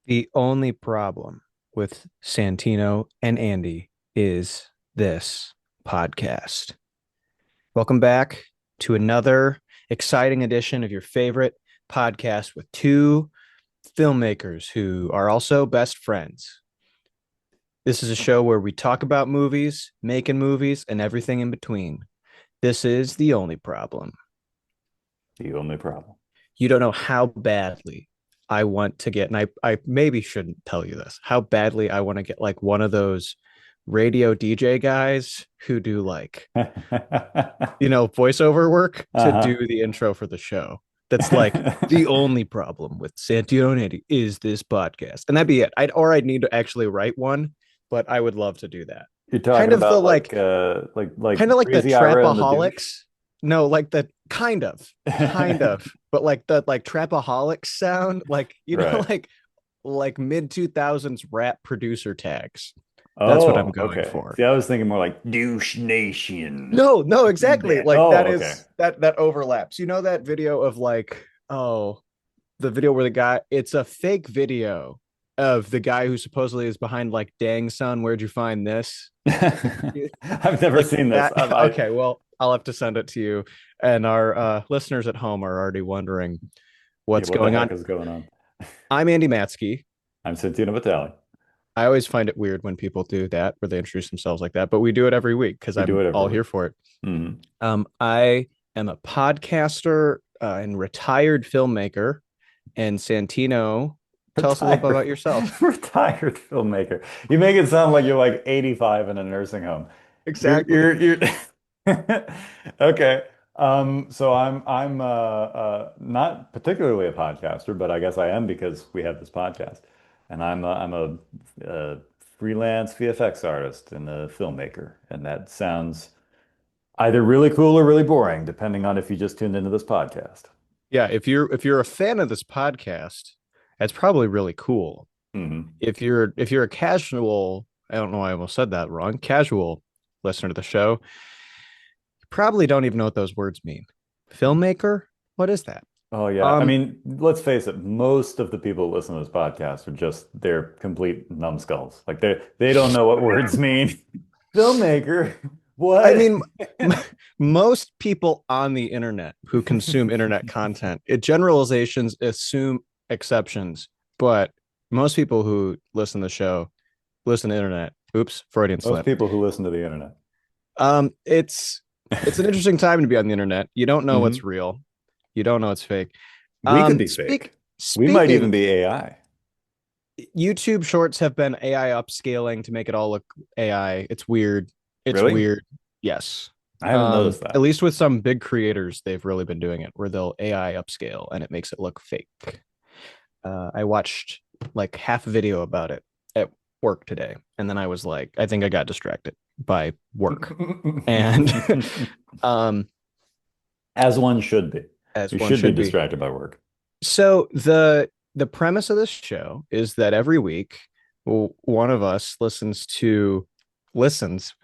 The only problem with Santino and Andy is this podcast. Welcome back to another exciting edition of your favorite podcast with two filmmakers who are also best friends. This is a show where we talk about movies, making movies, and everything in between. This is the only problem. The only problem. You don't know how badly I want to get, and I maybe shouldn't tell you this, how badly I want to get like one of those radio DJ guys who do like, voiceover work to Uh-huh. do the intro for the show. That's like the only problem with Santino and Andy is this podcast. And that'd be it. I'd need to actually write one, but I would love to do that. You're Kind talking of the about like like kind of like the Crazy Ira and the douche. trapaholics. No, like the kind of, but like the like trapaholics sound, like Right. like mid 2000s rap producer tags. That's what I'm Oh, going okay. for. See, I was thinking more like douche nation. No, Do exactly. that. Like that Oh, okay. is that overlaps. You know that video of like, oh, the video where the guy, it's a fake video of the guy who supposedly is behind like, dang son, where'd you find this? I've never Like seen this. that. Okay, well, I'll have to send it to you. And our listeners at home are already wondering Yeah, what's what the going on. heck is going on? I'm Andy Matsky. I'm Santino Vitale. I always find it weird when people do that, where they introduce themselves like that, but we do it every week because We do I'm it every all here week. for it. Hmm. I am a podcaster and retired filmmaker. And Santino, tell us a little bit Retired, about yourself. retired filmmaker. You make it sound like you're like 85 in a nursing home. Exactly. You're okay. So I'm not particularly a podcaster, but I guess I am because we have this podcast, and I'm a freelance VFX artist and a filmmaker, and that sounds either really cool or really boring, depending on if you just tuned into this podcast. Yeah, if you're a fan of this podcast, that's probably really cool. Hmm. If you're a casual, I don't know why I almost said that wrong, casual listener to the show, you probably don't even know what those words mean. Filmmaker? What is that? Oh yeah. I Um, mean, let's face it, most of the people who listen to this podcast are just they're complete numbskulls. Like they don't know what words mean. Filmmaker. I What? mean, most people on the internet who consume internet content, generalizations assume exceptions, but most people who listen to the show listen to internet. Oops, Freudian Most slip. people who listen to the internet. It's an interesting time to be on the internet. You don't know what's Hmm. real. You don't know what's fake. We could be Speak fake. We might even speaking, be AI. YouTube shorts have been AI upscaling to make it all look AI. It's weird. It's Really? weird. Yes. I haven't noticed At that. least with some big creators, they've really been doing it where they'll AI upscale and it makes it look fake. I watched like half a video about it at work today, and then I was like, I think I got distracted by work. And um, As one should be. as You one should be should be. distracted by work. So the premise of this show is that every week one of us listens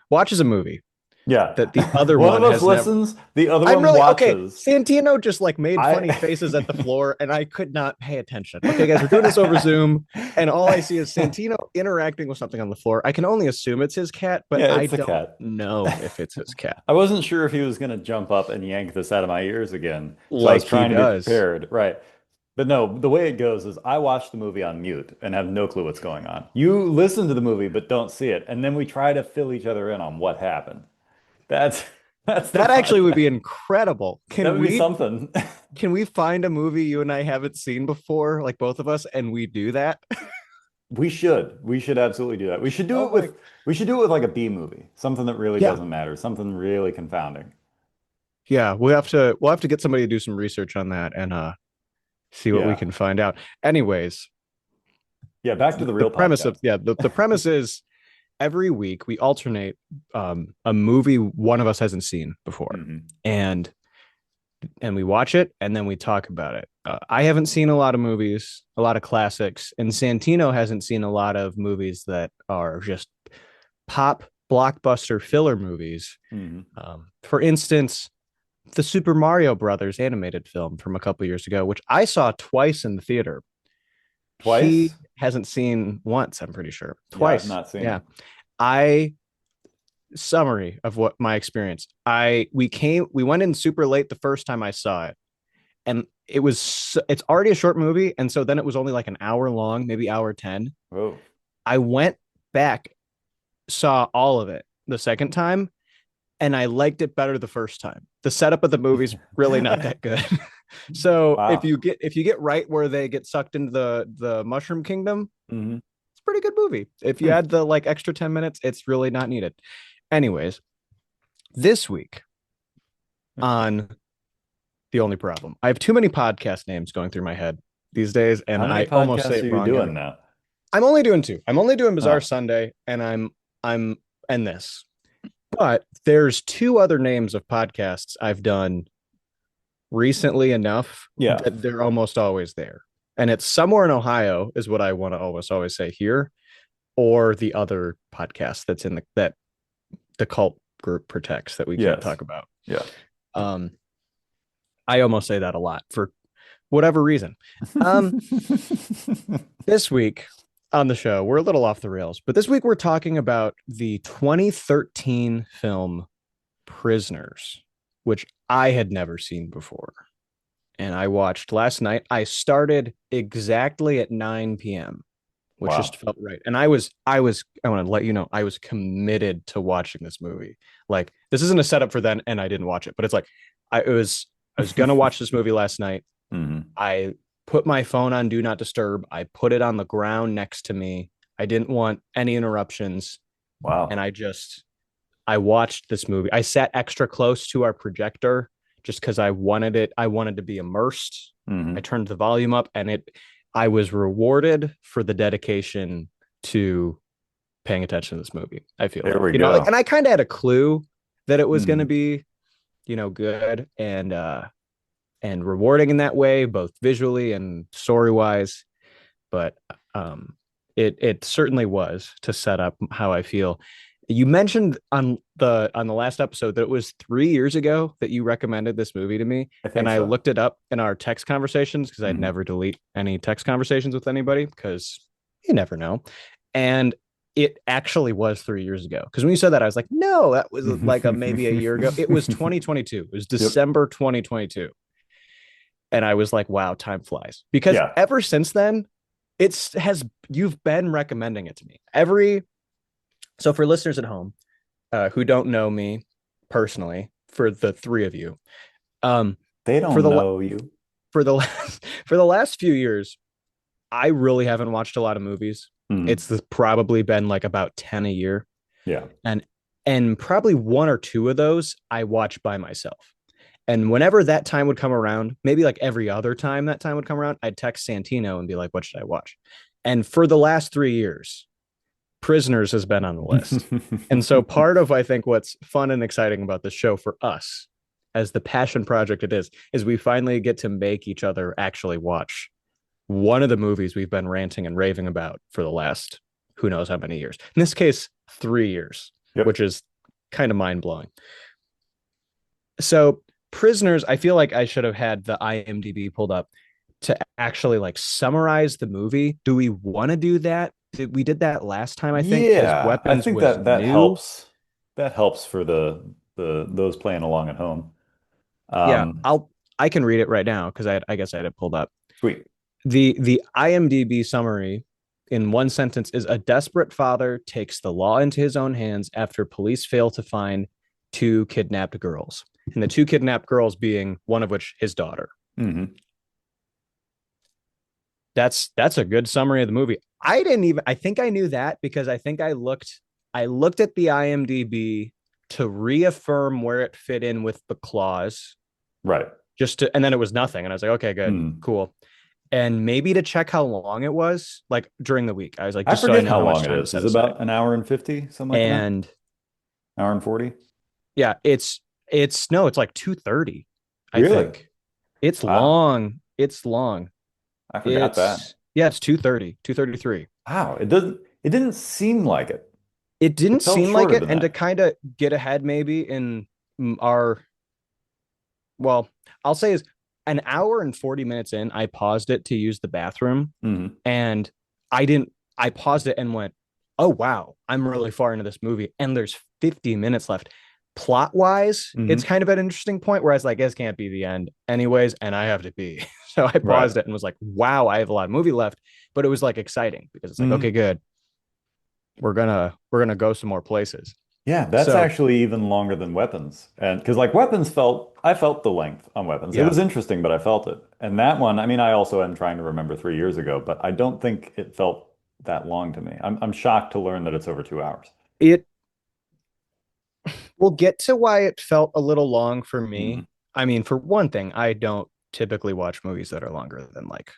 watches a movie Yeah. that the other One of one us has never. listens, the other I'm one really okay. watches. Santino just like made I funny faces at the floor, and I could not pay attention. Okay, guys, we're doing this over Zoom, and all I see is Santino interacting with something on the floor. I can only assume it's his cat, but Yeah, I it's a don't cat. know if it's his cat. I wasn't sure if he was going to jump up and yank this out of my ears again. So I was Like he trying to be does. prepared. Right. But no, the way it goes is I watch the movie on mute and have no clue what's going on. You listen to the movie but don't see it. And then we try to fill each other in on what happened. That's that's the That actually would be podcast. incredible. That would be something. Can we find a movie you and I haven't seen before, like both of us, and we do that? We should. We should absolutely do that. Oh my. We should do it with like a B movie. Something that really Yeah. doesn't matter. Something really confounding. Yeah, we'll have to get somebody to do some research on that and see what we Yeah. can find out. Anyways, Yeah, back to the the real premise of podcast. yeah, the premise is every week we alternate a movie one of us hasn't seen before. Hmm. And we watch it and then we talk about it. I haven't seen a lot of movies, a lot of classics, and Santino hasn't seen a lot of movies that are just pop blockbuster filler movies. Hmm. For instance, the Super Mario Brothers animated film from a couple years ago, which I saw twice in the theater. Twice? he hasn't seen once, I'm pretty sure. Yeah, I've Twice. not seen Yeah. it. I Summary of what my experience. We went in super late the first time I saw it. And it's already a short movie. And so then it was only like an hour long, maybe hour 10. Oh. I went back, saw all of it the second time, and I liked it better the first time. The setup of the movie's really not that good. So Wow. if you get right where they get sucked into the Mushroom Kingdom, Hmm. it's a pretty good movie. If you Hmm. add the like extra 10 minutes, it's really not needed. Anyways, this week on The Only Problem, I have too many podcast names going through my head these days, and How many I almost say podcasts are it you wrong every. doing now? I'm only doing two. I'm only doing Bizarre Oh, Sunday, and I'm and this. But there's two other names of podcasts I've done recently enough yeah. that they're almost always there. And it's Somewhere in Ohio is what I want to always say here, or the other podcast that's in that the cult group protects that we can't Yes. talk about. Yeah. Um, I almost say that a lot for whatever reason. Um, this week on the show, we're a little off the rails, but this week we're talking about the 2013 film Prisoners, which I had never seen before. And I watched last night. I started exactly at 9 p.m., which just Wow. felt right. And I want to let you know, I was committed to watching this movie. Like, this isn't a setup for then, and I didn't watch it, but it's like, I was gonna watch this movie last night. Hmm. I put my phone on Do Not Disturb. I put it on the ground next to me. I didn't want any interruptions. And Wow. I watched this movie. I sat extra close to our projector just because I wanted it. I wanted to be immersed. I Hmm. turned the volume up, and I was rewarded for the dedication to paying attention to this movie. I feel There like, we like, and go. I kind of had a clue that it was going to Hmm. be, good and rewarding in that way, both visually and story wise. But um, it certainly was to set up how I feel. You mentioned on the last episode that it was 3 years ago that you recommended this movie to me, I and think I so. looked it up in our text conversations because I'd Hmm. never delete any text conversations with anybody because you never know. And it actually was 3 years ago. Because when you said that, I was like, no, that was like maybe a year ago. It was 2022. It was Yep. December 2022. And I was like, wow, time flies. Because Yeah. ever since then, it's has you've been recommending it to me. So for listeners at home who don't know me personally, for the three of you, um, They for don't the know you. for the last for the last few years, I really haven't watched a lot of movies. Hmm. It's probably been like about 10 a year, Yeah. and probably one or two of those I watch by myself. And whenever that time would come around, maybe like every other time that time would come around, I'd text Santino and be like, what should I watch? And for the last 3 years, Prisoners has been on the list. And so part of, I think, what's fun and exciting about the show for us, as the passion project it is we finally get to make each other actually watch one of the movies we've been ranting and raving about for the last who knows how many years. In this case, 3 years, Yep. which is kind of mind blowing. So Prisoners, I feel like I should have had the IMDb pulled up to actually like summarize the movie. Do we want to do that? We did that last time, I think, because Yeah, I Weapons think was that new. helps. That helps for the those playing along at home. Yeah, Um, I can read it right now because I guess I had it pulled up. Sweet. The IMDb summary in one sentence is: a desperate father takes the law into his own hands after police fail to find two kidnapped girls, and the two kidnapped girls being one of which his daughter. Hmm. That's a good summary of the movie. I didn't even I think I knew that because I looked at the IMDb to reaffirm where it fit in with the clause, Right. just to, and then it was nothing, and I was like, okay, good, Hmm. cool. And maybe to check how long it was, like during the week, I was like, I just so I forget know how how much long it time to is. set Is it aside. about an hour and 50, something like that? And Hour and 40? yeah, it's no, it's like 2:30, I Really? think. It's Wow. long. It's long. I forgot that. It's 2:30, 2:33. Wow. It didn't seem like it. It It didn't felt seem like shorter it, than and to that. kind of get ahead maybe in our, well, I'll say is an hour and 40 minutes in, I paused it to use the bathroom, Hmm. and I paused it and went, oh, wow, I'm really far into this movie. And there's 50 minutes left. Plot wise, it's Hmm. kind of at an interesting point where I was like, this can't be the end, anyways, and I have to pee. So I Right. paused it and was like, wow, I have a lot of movie left. But it was like exciting because it's like, Hmm. okay, good. We're gonna go some more places. Yeah, that's So actually even longer than Weapons. And because like Weapons I felt the length on Weapons. It yeah, was interesting, but I felt it. And that one, I mean, I also am trying to remember 3 years ago, but I don't think it felt that long to me. I'm shocked to learn that it's over 2 hours. it we'll get to why it felt a little long for Hmm. me. I mean, for one thing, I don't typically watch movies that are longer than like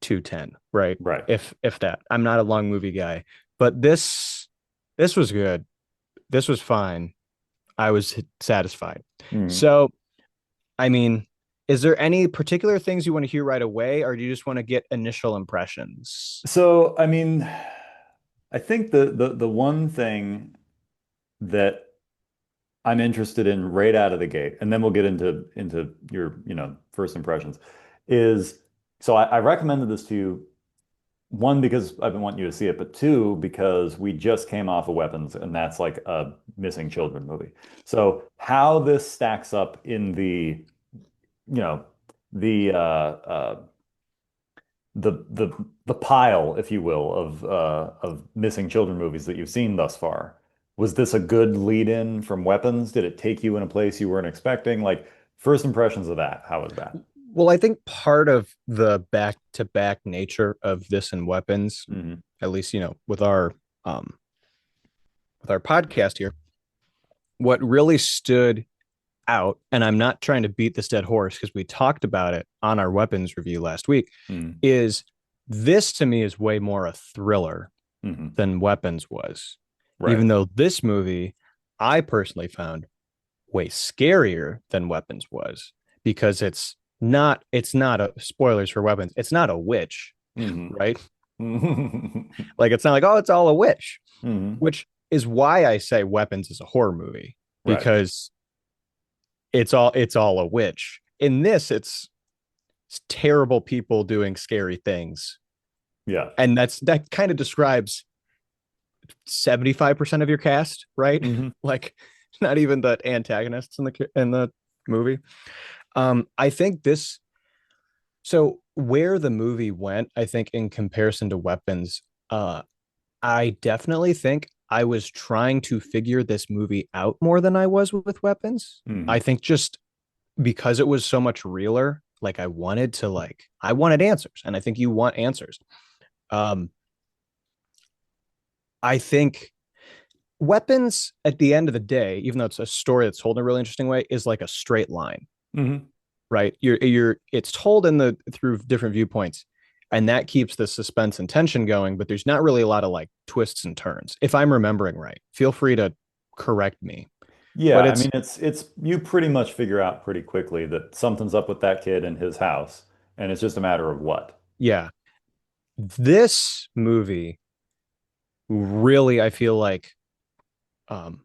210, right? Right. If that. I'm not a long movie guy, but this was good. This was fine. I was satisfied. Hmm. So, I mean, is there any particular things you want to hear right away, or do you just want to get initial impressions? So, I mean, I think the one thing that I'm interested in right out of the gate, and then we'll get into your, first impressions, is so I recommended this to you, one, because I've been wanting you to see it, but two, because we just came off of Weapons, and that's like a missing children movie. So how this stacks up in you know, the the pile, if you will, of missing children movies that you've seen thus far. Was this a good lead-in from Weapons? Did it take you in a place you weren't expecting? Like first impressions of that, how was that? Well, I think part of the back to back nature of this and weapons, Hmm. at least, um with our podcast here, what really stood out, and I'm not trying to beat this dead horse because we talked about it on our weapons review last week, Hmm. is this to me is way more a thriller Hmm. than Weapons was. Right. Even though this movie I personally found way scarier than Weapons was, because it's not a spoilers for Weapons. It's not a witch, Hmm. right? Hmm. Like it's not like, oh, it's all a witch, Hmm. which is why I say Weapons is a horror movie, Right. because it's all a witch. In this, it's terrible people doing scary things. Yeah. And that kind of describes 75% of your cast, right? Hmm. Like not even the antagonists in the movie. I think this so where the movie went, I think in comparison to Weapons, I definitely think I was trying to figure this movie out more than I was with Weapons. I Hmm. think just because it was so much realer, like I wanted answers, and I think you want answers. Um, I think Weapons at the end of the day, even though it's a story that's told in a really interesting way, is like a straight line, Hmm. right? You're it's told in the through different viewpoints, and that keeps the suspense and tension going, but there's not really a lot of like twists and turns. If I'm remembering right, feel free to correct me. Yeah, But I it's mean it's you pretty much figure out pretty quickly that something's up with that kid in his house, and it's just a matter of what. yeah, this movie really I feel like um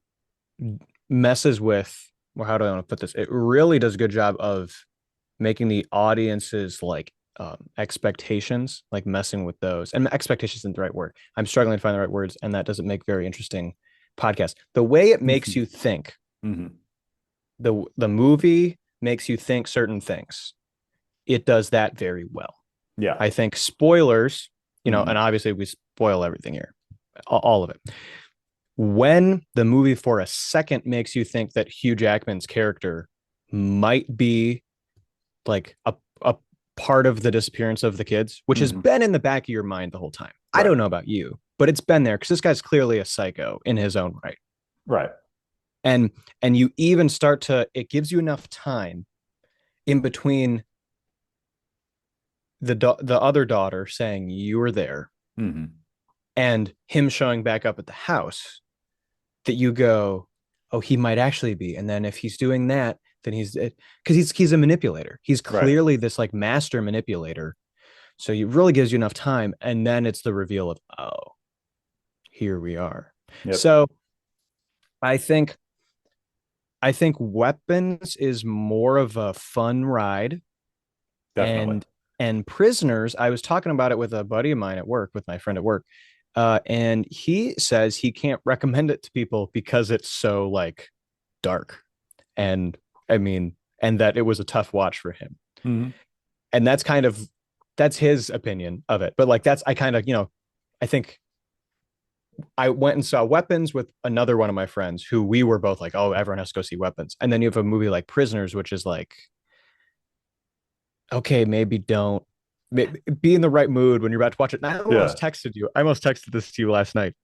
messes with, well, how do I want to put this? It really does a good job of making the audience's like expectations, like messing with those. And expectations isn't the right word. I'm struggling to find the right words, and that doesn't make very interesting podcast. The way it makes you think, Hmm. the movie makes you think certain things. It does that very well. Yeah. I think spoilers, Hmm. and obviously we spoil everything here, all of it. When the movie for a second makes you think that Hugh Jackman's character might be like a part of the disappearance of the kids, which has Hmm. been in the back of your mind the whole time. I Right. don't know about you, but it's been there because this guy's clearly a psycho in his own right. Right. And you even start to it gives you enough time in between the other daughter saying you were there Hmm. and him showing back up at the house that you go, oh, he might actually be. And then if he's doing that, then because he's a manipulator. He's Right. clearly this like master manipulator. So it really gives you enough time. And then it's the reveal of, oh, here we are. Yep. So I think Weapons is more of a fun ride Definitely. And Prisoners, I was talking about it with a buddy of mine at work, with my friend at work, and he says he can't recommend it to people because it's so like dark, and I mean, and that it was a tough watch for him, Hmm. and that's his opinion of it. But like that's I kind of I think I went and saw Weapons with another one of my friends who we were both like, oh, everyone has to go see Weapons, and then you have a movie like Prisoners, which is like, okay, maybe don't be in the right mood when you're about to watch it. And Yeah. I almost texted this to you last night.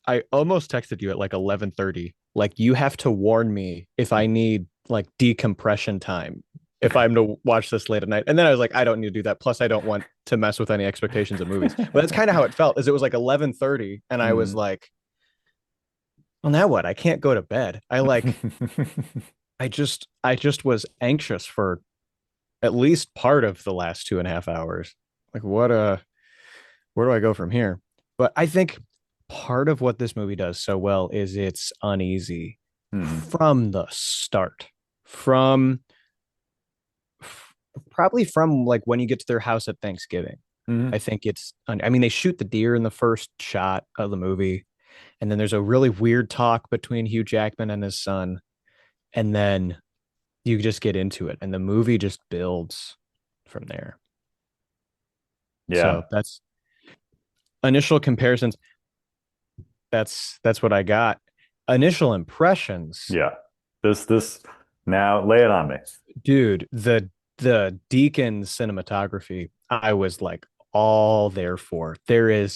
I almost texted you at like 11:30. Like you have to warn me if I need like decompression time if I'm to watch this late at night. And then I was like, I don't need to do that. Plus, I don't want to mess with any expectations of movies. But that's kind of how it felt. Is it was like 11:30, and I was Hmm. like, well, now what? I can't go to bed. I just was anxious for at least part of the last 2.5 hours. Like, where do I go from here? But I think part of what this movie does so well is it's uneasy Hmm. from the start, from probably from like when you get to their house at Thanksgiving. I Hmm. think I mean, they shoot the deer in the first shot of the movie, and then there's a really weird talk between Hugh Jackman and his son, and then you just get into it, and the movie just builds from there. Yeah. So that's initial comparisons. That's what I got. Initial impressions, Yeah. This now lay it on me. dude. The Deacon cinematography, I was like all there for. There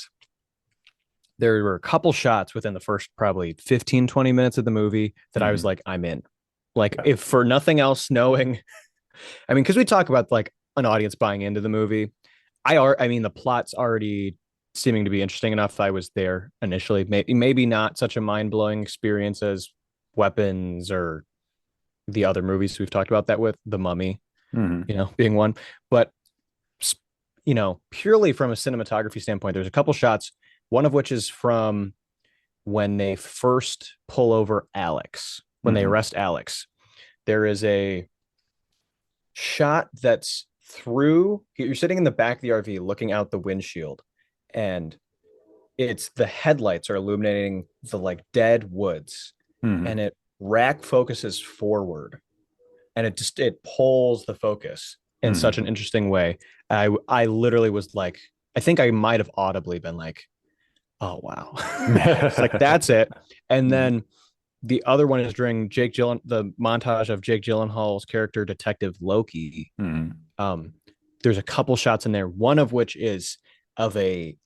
were a couple shots within the first probably 15-20 minutes of the movie that I was Hmm. like, I'm in. Like, Yeah. if for nothing else, knowing, I mean, because we talk about like an audience buying into the movie. I mean, the plot's already seeming to be interesting enough. I was there initially. Maybe not such a mind blowing experience as Weapons or the other movies we've talked about that with The Mummy, Hmm. being one. But purely from a cinematography standpoint, there's a couple shots. One of which is from when they first pull over Alex, when they Hmm. arrest Alex. There is a shot that's through. You're sitting in the back of the RV looking out the windshield, and it's the headlights are illuminating the like dead woods, Hmm. and it rack focuses forward, and it pulls the focus in such Hmm. an interesting way. I literally was like, I think I might have audibly been like, oh wow. It's like that's it. And Hmm. then the other one is during the montage of Jake Gyllenhaal's character Detective Loki. Hmm. um there's a couple shots in there, one of which is of a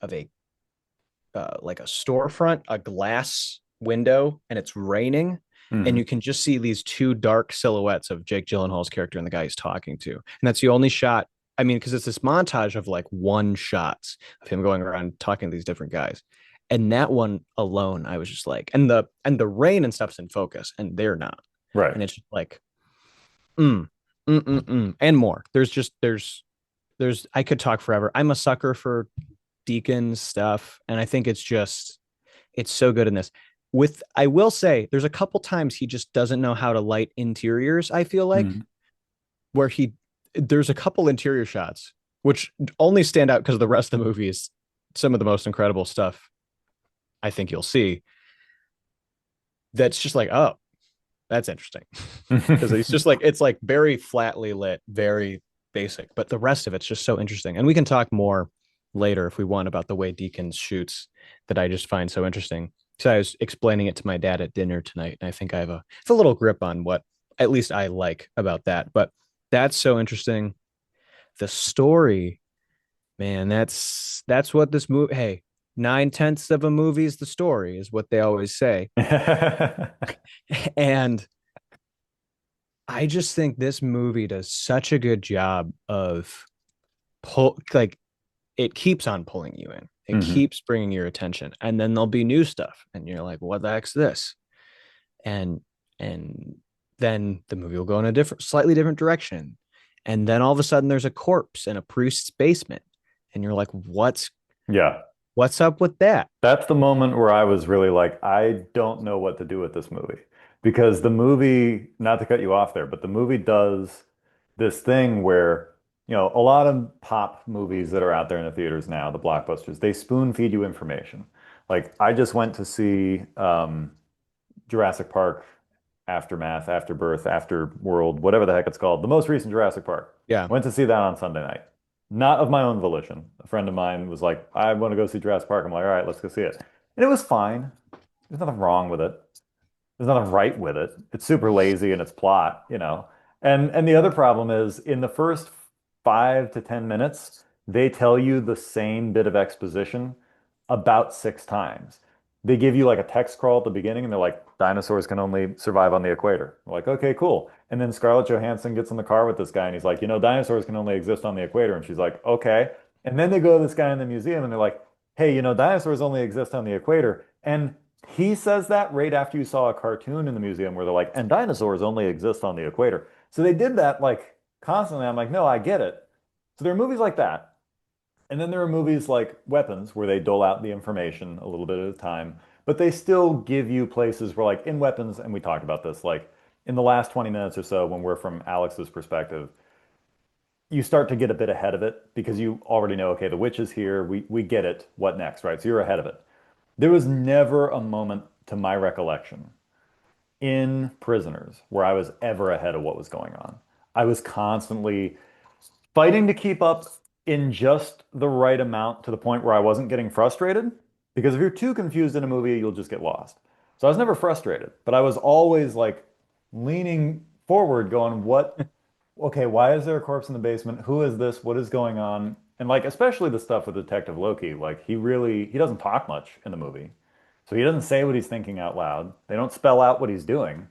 like a storefront, a glass window, and it's raining. And Hmm. you can just see these two dark silhouettes of Jake Gyllenhaal's character and the guy he's talking to. And that's the only shot. I mean, because it's this montage of like one shots of him going around talking to these different guys. And that one alone, I was just like, and the rain and stuff's in focus, and they're not. Right. And it's just like, mm, and more. There's I could talk forever. I'm a sucker for Deacon's stuff, and I think it's so good in this. With I will say, there's a couple times he just doesn't know how to light interiors. I feel like Hmm. where he there's a couple interior shots which only stand out because the rest of the movie is some of the most incredible stuff I think you'll see. That's just like, oh, that's interesting because it's just like it's like very flatly lit, very basic, but the rest of it's just so interesting. And we can talk more later if we want about the way Deakins shoots that I just find so interesting. So I was explaining it to my dad at dinner tonight, and I think I have a little grip on what at least I like about that. But that's so interesting. The story, man, that's what this movie. Hey, 9/10 of a movie is the story, is what they always say, and I just think this movie does such a good job of like it keeps on pulling you in. It Hmm. keeps bringing your attention, and then there'll be new stuff, and you're like, "What the heck's this?" And and then the movie will go in a slightly different direction, and then all of a sudden there's a corpse in a priest's basement, and you're like, Yeah. What's up with that?" That's the moment where I was really like, I don't know what to do with this movie. Because the movie, not to cut you off there, but the movie does this thing where a lot of pop movies that are out there in the theaters now, the blockbusters, they spoon feed you information. Like I just went to see Jurassic Park Aftermath, Afterbirth, Afterworld, whatever the heck it's called, the most recent Jurassic Park. Yeah. Went to see that on Sunday night. Not of my own volition. A friend of mine was like, I want to go see Jurassic Park. I'm like, all right, let's go see it. And it was fine. There's nothing wrong with it. There's nothing right with it. It's super lazy in its plot. And the other problem is in the first 5 to 10 minutes, they tell you the same bit of exposition about 6 times. They give you like a text crawl at the beginning and they're like, dinosaurs can only survive on the equator. We're like, okay, cool. And then Scarlett Johansson gets in the car with this guy and he's like, dinosaurs can only exist on the equator. And she's like, okay. And then they go to this guy in the museum and they're like, hey, dinosaurs only exist on the equator. And he says that right after you saw a cartoon in the museum where they're like, and dinosaurs only exist on the equator. So they did that like constantly. I'm like, no, I get it. So there are movies like that. And then there are movies like Weapons where they dole out the information a little bit at a time, but they still give you places where like in Weapons, and we talked about this, like in the last 20 minutes or so when we're from Alex's perspective, you start to get a bit ahead of it because you already know, okay, the witch is here. We get it. What next, right? So you're ahead of it. There was never a moment to my recollection in Prisoners where I was ever ahead of what was going on. I was constantly fighting to keep up in just the right amount to the point where I wasn't getting frustrated. Because if you're too confused in a movie, you'll just get lost. So I was never frustrated, but I was always like leaning forward, going, okay, why is there a corpse in the basement? Who is this? What is going on? And like, especially the stuff with Detective Loki, like he doesn't talk much in the movie. So he doesn't say what he's thinking out loud. They don't spell out what he's doing.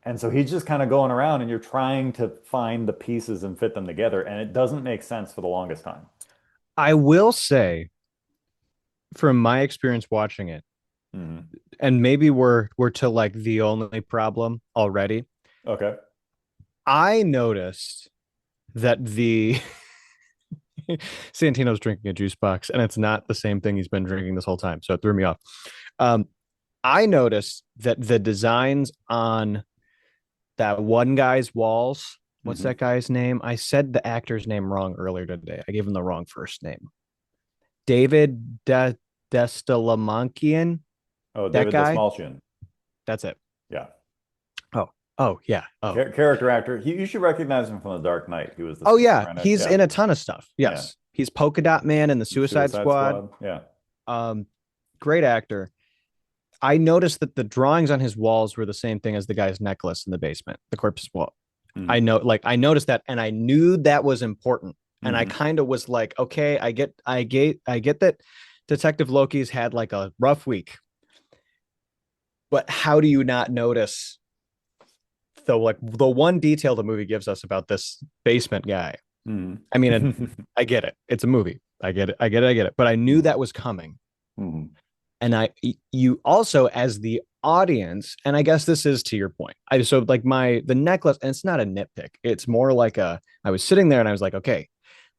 And so he's just kind of going around and you're trying to find the pieces and fit them together. And it doesn't make sense for the longest time. I will say, from my experience watching it, Hmm. and maybe we're to like the only problem already. Okay. I noticed that the Santino's drinking a juice box, and it's not the same thing he's been drinking this whole time, so it threw me off. Um, I noticed that the designs on that one guy's walls. What's Hmm. that guy's name? I said the actor's name wrong earlier today. I gave him the wrong first name. David Destalamankian. Oh, That David guy. Dastmalchian. That's it. Yeah. Oh, oh yeah. Oh, Character actor. You should recognize him from The Dark Knight. He was the oh yeah. schizophrenic. He's Yeah. in a ton of stuff. Yeah. Yes, he's Polka Dot Man in the The Suicide Suicide Squad. Squad. Yeah. Um, Great actor. I noticed that the drawings on his walls were the same thing as the guy's necklace in the basement, the corpse's wall. Hmm. I noticed that, and I knew that was important. And I Hmm. kind of was like, okay, I get that Detective Loki's had like a rough week, but how do you not notice the one detail the movie gives us about this basement guy? Hmm. I mean, and I get it. It's a movie. I get it. I get it. I get it. But I knew that was coming. Hmm. And you also, as the audience, and I guess this is to your point. So like the necklace, and it's not a nitpick. It's more like I was sitting there and I was like, okay,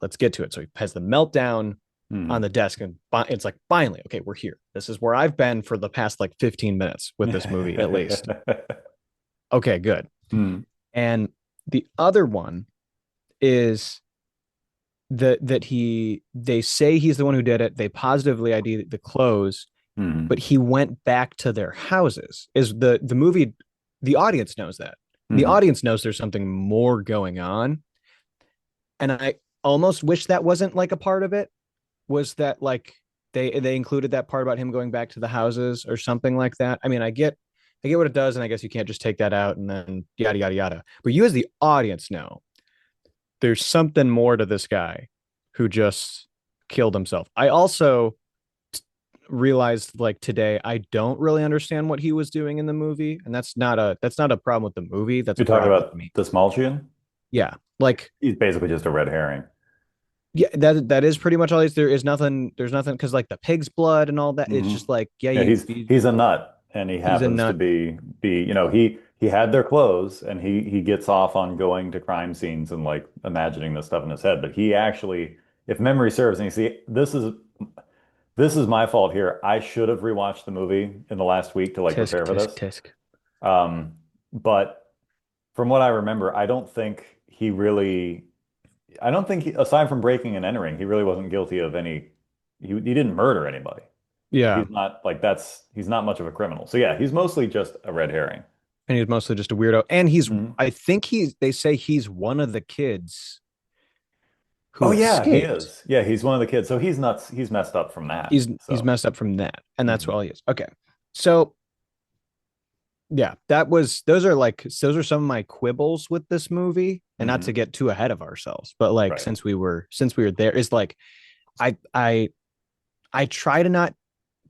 let's get to it. So he has the meltdown on Hmm. the desk, and it's like, finally, okay, we're here. This is where I've been for the past like 15 minutes with this movie, at least. Okay, good. Hmm. And the other one is that they say he's the one who did it. They positively ID the clothes, Hmm. but he went back to their houses. Is the movie? The audience knows that. The Hmm. audience knows there's something more going on, and I almost wish that wasn't like a part of it. Was that like they included that part about him going back to the houses or something like that? I mean, I get what it does, and I guess you can't just take that out and then yada yada yada. But you as the audience know there's something more to this guy who just killed himself. I also realized like today I don't really understand what he was doing in the movie, and that's not a problem with the movie. That's a You're talking problem with about me. the Smalchian? Yeah, like He's basically just a red herring. yeah, that is pretty much all. There is nothing. There's nothing because like the pig's blood and all that. It's Hmm. just like yeah, Yeah, he's a nut, and he he's a happens to nut. he had their clothes, and he gets off on going to crime scenes and like imagining this stuff in his head. But he actually, if memory serves, and you see, this is my fault here. I should have rewatched the movie in the last week to like Tisk prepare for tisk this. tisk. But from what I remember, I don't think he really. I don't think aside from breaking and entering, he really wasn't guilty of any. He didn't murder anybody. Yeah. He's not like he's not much of a criminal. So yeah, he's mostly just a red herring. And he's mostly just a weirdo. And Mhm. I think they say he's one of the kids Oh who yeah, he escaped. is. Yeah, he's one of the kids. So he's nuts. He's messed up from that. He's So messed up from that. And that's mhm. all he is. Okay. So yeah, those are some of my quibbles with this movie. And not to Mhm. get too ahead of ourselves, but like Right. since we were there, is like I I I try to not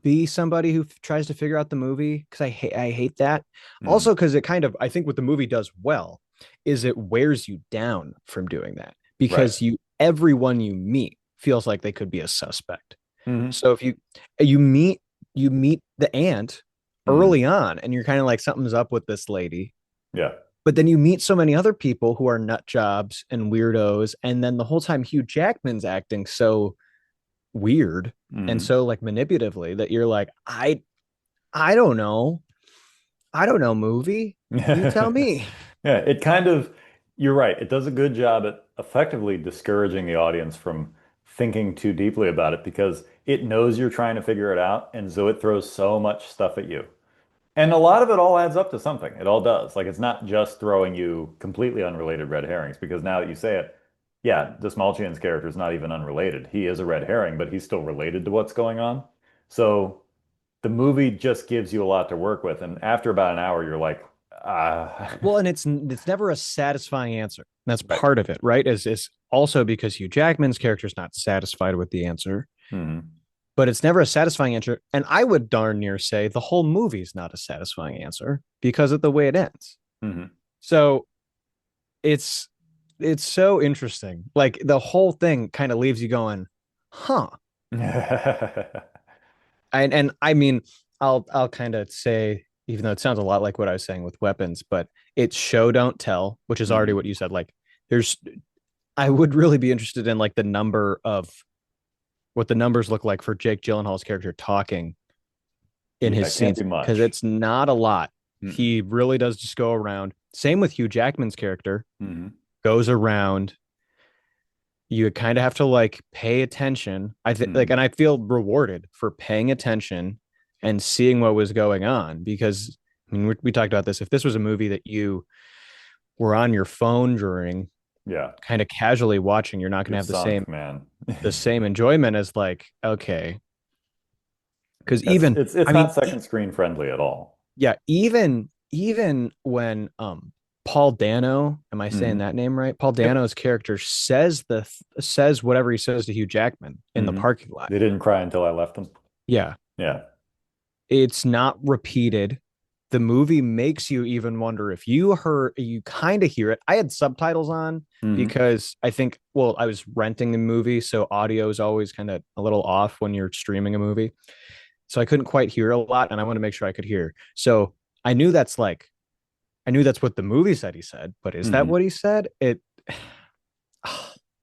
be somebody who tries to figure out the movie because I hate that. Mhm. Also, because it kind of I think what the movie does well is it wears you down from doing that Right. because everyone you meet feels like they could be a suspect. Mhm. So if you meet you meet the aunt Mhm. early on and you're kind of like something's up with this lady, Yeah. but then you meet so many other people who are nut jobs and weirdos, and then the whole time Hugh Jackman's acting so weird and Mhm. so like manipulatively that you're like, I don't know. I don't know, movie. You tell me. Yeah, it kind of, you're right. It does a good job at effectively discouraging the audience from thinking too deeply about it because it knows you're trying to figure it out. And so it throws so much stuff at you. And a lot of it all adds up to something. It all does. Like it's not just throwing you completely unrelated red herrings because now that you say it, yeah, Desmalchian's character is not even unrelated. He is a red herring, but he's still related to what's going on. So the movie just gives you a lot to work with. And after about an hour, you're like, ah, Well, and it's never a satisfying answer. That's right. part of it, right? Is also because Hugh Jackman's character is not satisfied with the answer, Hmm. but it's never a satisfying answer. And I would darn near say the whole movie's not a satisfying answer because of the way it ends. Hmm. So it's it's so interesting. Like the whole thing kind of leaves you going, huh? And I mean, I'll kind of say, even though it sounds a lot like what I was saying with weapons, but it's show don't tell, which is already Hmm. what you said. Like there's I would really be interested in like the number of what the numbers look like for Jake Gyllenhaal's character talking in Yeah, his it can't scenes be because much. it's not a lot. Hmm. He really does just go around. Same with Hugh Jackman's character, Hmm. goes around. You kind of have to like pay attention. I think like, Hmm. and I feel rewarded for paying attention and seeing what was going on because I mean, we talked about this. If this was a movie that you were on your phone during, Yeah, kind of casually watching, you're not going you're to have sunk, man. the same enjoyment as like, okay, because It's even it's it's I mean, not second screen friendly at all. yeah, even when Paul Dano, am I saying Hmm. that name right? Paul Yep. Dano's character says whatever he says to Hugh Jackman in the Hmm. parking lot. They didn't cry until I left them. Yeah, Yeah. it's not repeated. The movie makes you even wonder if you kind of hear it. I had subtitles on Hmm. because I think, well, I was renting the movie, so audio is always kind of a little off when you're streaming a movie. So I couldn't quite hear a lot, and I wanted to make sure I could hear. So I knew that's like I knew that's what the movie said he said, but is that Hmm. what he said? It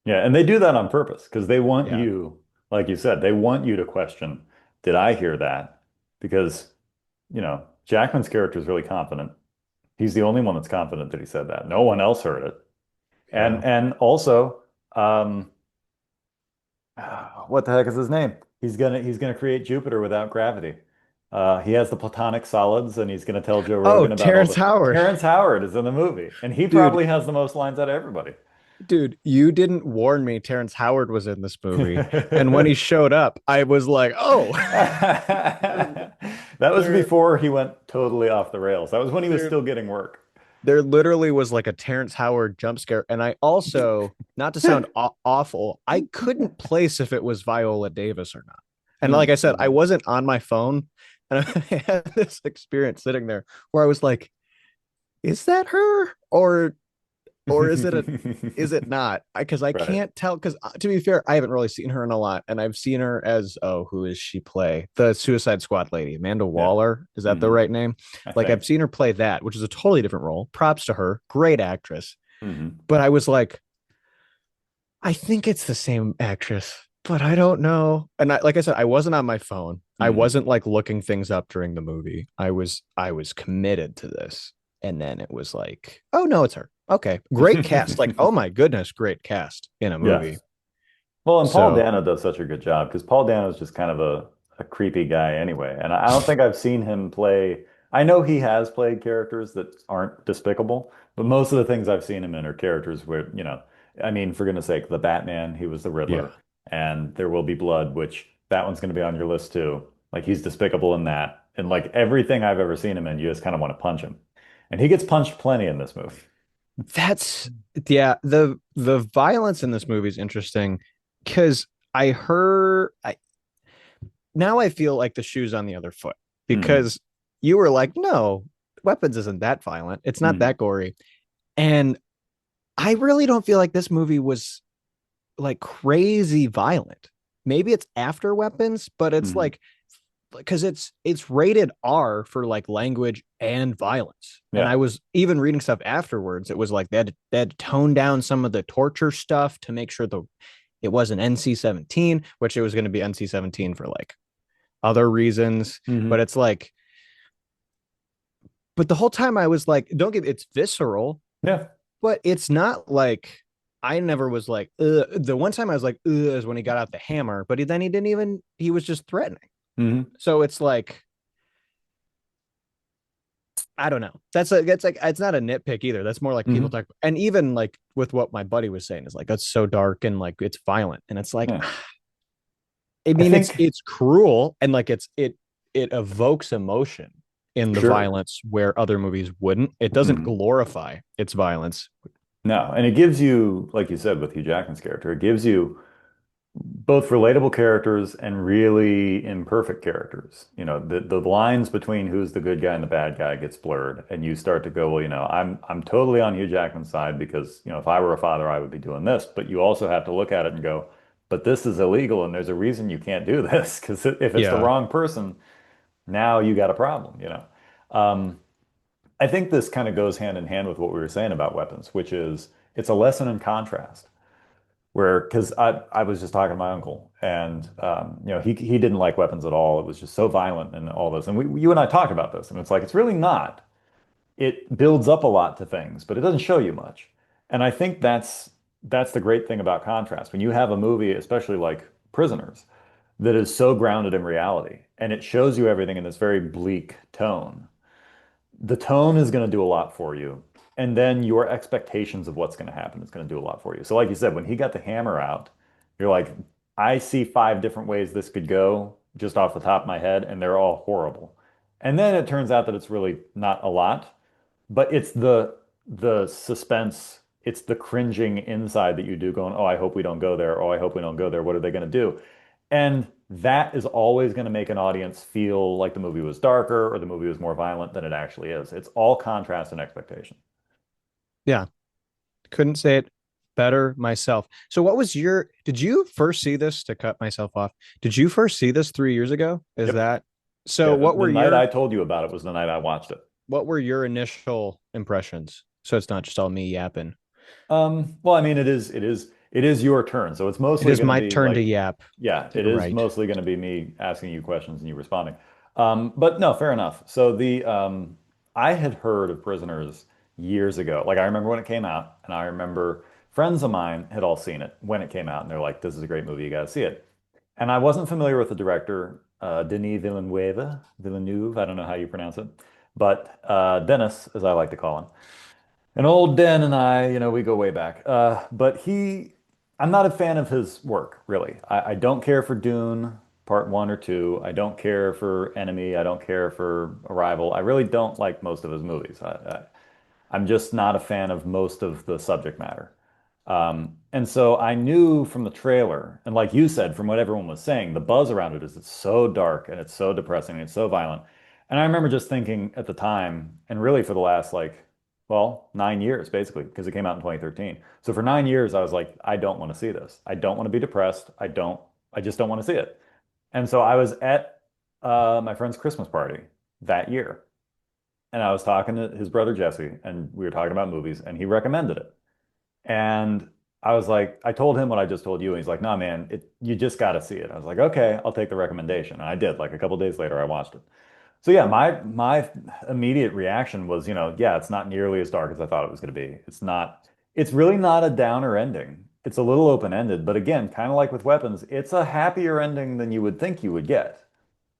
Yeah, and they do that on purpose because they want yeah. you, like you said, they want you to question, did I hear that? Because, Jackman's character is really confident. He's the only one that's confident that he said that. No one else heard it. Yeah. And also, um, what the heck is his name? He's gonna create Jupiter without gravity. He has the platonic solids, and he's gonna tell Joe Oh, Rogan about all Terrence the. Howard. Terrence Howard is in the movie, and he Dude, probably has the most lines out of everybody. you didn't warn me Terrence Howard was in this movie. And when he showed up, I was like, "Oh, That was there before he went totally off the rails. That was when he was there still getting work. there literally was like a Terrence Howard jump scare." And I also, not to sound awful, I couldn't place if it was Viola Davis or not. And like I said, I Mm-hmm. wasn't on my phone and I had this experience sitting there where I was like, "Is that her or is it not?" Because I Right. can't tell. Because to be fair, I haven't really seen her in a lot, and I've seen her as, oh, who is she play? The Suicide Squad lady, Amanda Yeah. Waller. Is that the Hmm. right name? I Like I've think. seen her play that, which is a totally different role. Props to her, great actress. Hmm. But I was like, I think it's the same actress, but I don't know. And like I said, I wasn't on my phone. I Hmm. wasn't like looking things up during the movie. I was committed to this, and then it was like, oh no, it's her. Okay, great cast. Like, oh my goodness, great cast in a movie. Yes. Well, and Paul So Dano does such a good job because Paul Dano is just kind of a creepy guy anyway. And I don't think I've seen him play. I know he has played characters that aren't despicable, but most of the things I've seen him in are characters where, I mean, for goodness sake, the Batman, he was the yeah, Riddler, and There Will Be Blood, which that one's going to be on your list too. Like he's despicable in that. And like everything I've ever seen him in, you just kind of want to punch him. And he gets punched plenty in this movie. that's yeah. The violence in this movie is interesting because now I feel like the shoe's on the other foot Hmm. because you were like, no, weapons isn't that violent. It's not Hmm. that gory. And I really don't feel like this movie was like crazy violent. Maybe it's after weapons, but it's Hmm. like because it's rated R for like language and violence. And Yeah. I was even reading stuff afterwards. It was like they had to tone down some of the torture stuff to make sure it wasn't NC-17, which it was going to be NC-17 for like other reasons. But Hmm. it's like, but the whole time I was like, don't get it's visceral, Yeah. but it's not like I never was like, ugh. The one time I was like, ugh, is when he got out the hammer, but then he didn't even, he was just threatening. Hmm. So it's like, I don't know. That's like, it's not a nitpick either. That's more like people Hmm. talk, and even like with what my buddy was saying is like, that's so dark and like it's violent. And it's like, Yeah. I I mean, think it's cruel and like it evokes emotion in the sure. violence where other movies wouldn't. It doesn't Mhm. glorify its violence. No, and it gives you, like you said with Hugh Jackman's character, it gives you both relatable characters and really imperfect characters. The lines between who's the good guy and the bad guy gets blurred, and you start to go, well, I'm totally on Hugh Jackman's side because, if I were a father, I would be doing this. But you also have to look at it and go, but this is illegal, and there's a reason you can't do this because if it's the Yeah. wrong person, now you got a problem. I think this kind of goes hand in hand with what we were saying about weapons, which is it's a lesson in contrast. Where, because I was just talking to my uncle, and he didn't like weapons at all. It was just so violent and all this. And you and I talked about this, and it's like it's really not. It builds up a lot to things, but it doesn't show you much. And I think that's the great thing about contrast. When you have a movie, especially like Prisoners, that is so grounded in reality, and it shows you everything in this very bleak tone, the tone is going to do a lot for you. And then your expectations of what's going to happen is going to do a lot for you. So, like you said, when he got the hammer out, you're like, I see five different ways this could go just off the top of my head, and they're all horrible. And then it turns out that it's really not a lot, but it's the suspense, it's the cringing inside that you do going, oh, I hope we don't go there. Oh, I hope we don't go there. What are they going to do? And that is always going to make an audience feel like the movie was darker or the movie was more violent than it actually is. It's all contrast and expectation. Yeah. Couldn't say it better myself. So did you first see this to cut myself off? Did you first see this 3 years ago? Is Yep. that so Yeah, the night I told you about it was the night I watched it. what were your initial impressions? So it's not just all me yapping. Well, I mean, it is your turn. So it's It mostly is going to my be turn to like, yap. yeah, it You're is right. mostly going to be me asking you questions and you responding. But no, fair enough. So I had heard of Prisoners years ago. Like I remember when it came out, and I remember friends of mine had all seen it when it came out, and they're like, "This is a great movie. You got to see it." And I wasn't familiar with the director, Denis Villeneuve. I don't know how you pronounce it, but Dennis, as I like to call him. And old Den and I, we go way back. I'm not a fan of his work, really. I don't care for Dune Part 1 or 2. I don't care for Enemy. I don't care for Arrival. I really don't like most of his movies. I'm just not a fan of most of the subject matter. And so I knew from the trailer, and like you said, from what everyone was saying, the buzz around it is it's so dark and it's so depressing and it's so violent. And I remember just thinking at the time, and really for the last like, well, 9 years basically, because it came out in 2013. So for 9 years, I was like, I don't want to see this. I don't want to be depressed. I just don't want to see it. And so I was at my friend's Christmas party that year, and I was talking to his brother Jesse, and we were talking about movies, and he recommended it. And I was like, I told him what I just told you, and he's like, "No, man, you just got to see it." I was like, "Okay, I'll take the recommendation." And I did. Like a couple days later, I watched it. So yeah, my immediate reaction was, yeah, it's not nearly as dark as I thought it was going to be. It's really not a downer ending. It's a little open-ended, but again, kind of like with Weapons, it's a happier ending than you would think you would get.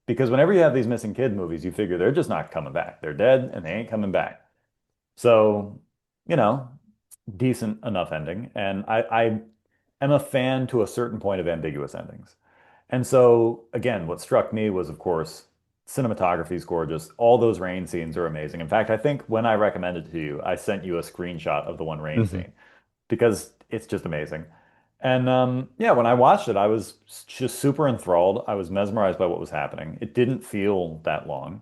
Because whenever you have these missing kid movies, you figure they're just not coming back. They're dead and they ain't coming back. So, you know, decent enough ending. And I am a fan to a certain point of ambiguous endings. And so, again, what struck me was, of course, cinematography is gorgeous. All those rain scenes are amazing. In fact, I think when I recommended it to you, I sent you a screenshot of the one rain Mhm. scene because it's just amazing. And yeah, when I watched it, I was just super enthralled. I was mesmerized by what was happening. It didn't feel that long.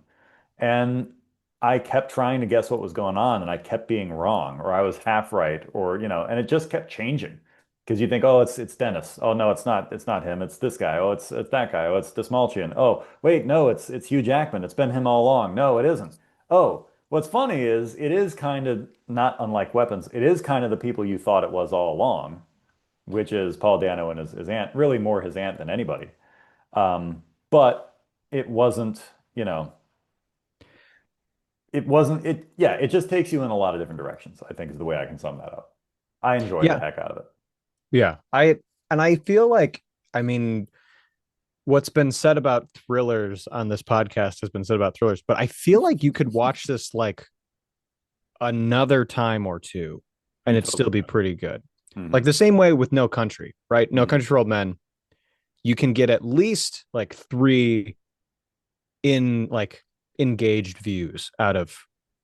And I kept trying to guess what was going on, and I kept being wrong, or I was half right, or and it just kept changing. Because you think, oh, it's Dennis. Oh no, it's not. It's not him. It's this guy. Oh, it's that guy. Oh, it's Desmalchian. Oh, wait, no, it's Hugh Jackman. It's been him all along. No, it isn't. Oh, what's funny is it is kind of not unlike Weapons. It is kind of the people you thought it was all along, which is Paul Dano and his aunt. Really more his aunt than anybody. But it wasn't, you know it wasn't it yeah, it just takes you in a lot of different directions, I think is the way I can sum that up. I enjoyed the Yeah. heck out of it. Yeah. I feel like, I mean, what's been said about thrillers on this podcast has been said about thrillers, but I feel like you could watch this like another time or two and You it'd still totally be could. pretty good. Hmm. Like the same way with No Country, right? No Hmm. Country for Old Men, you can get at least like three in like engaged views out of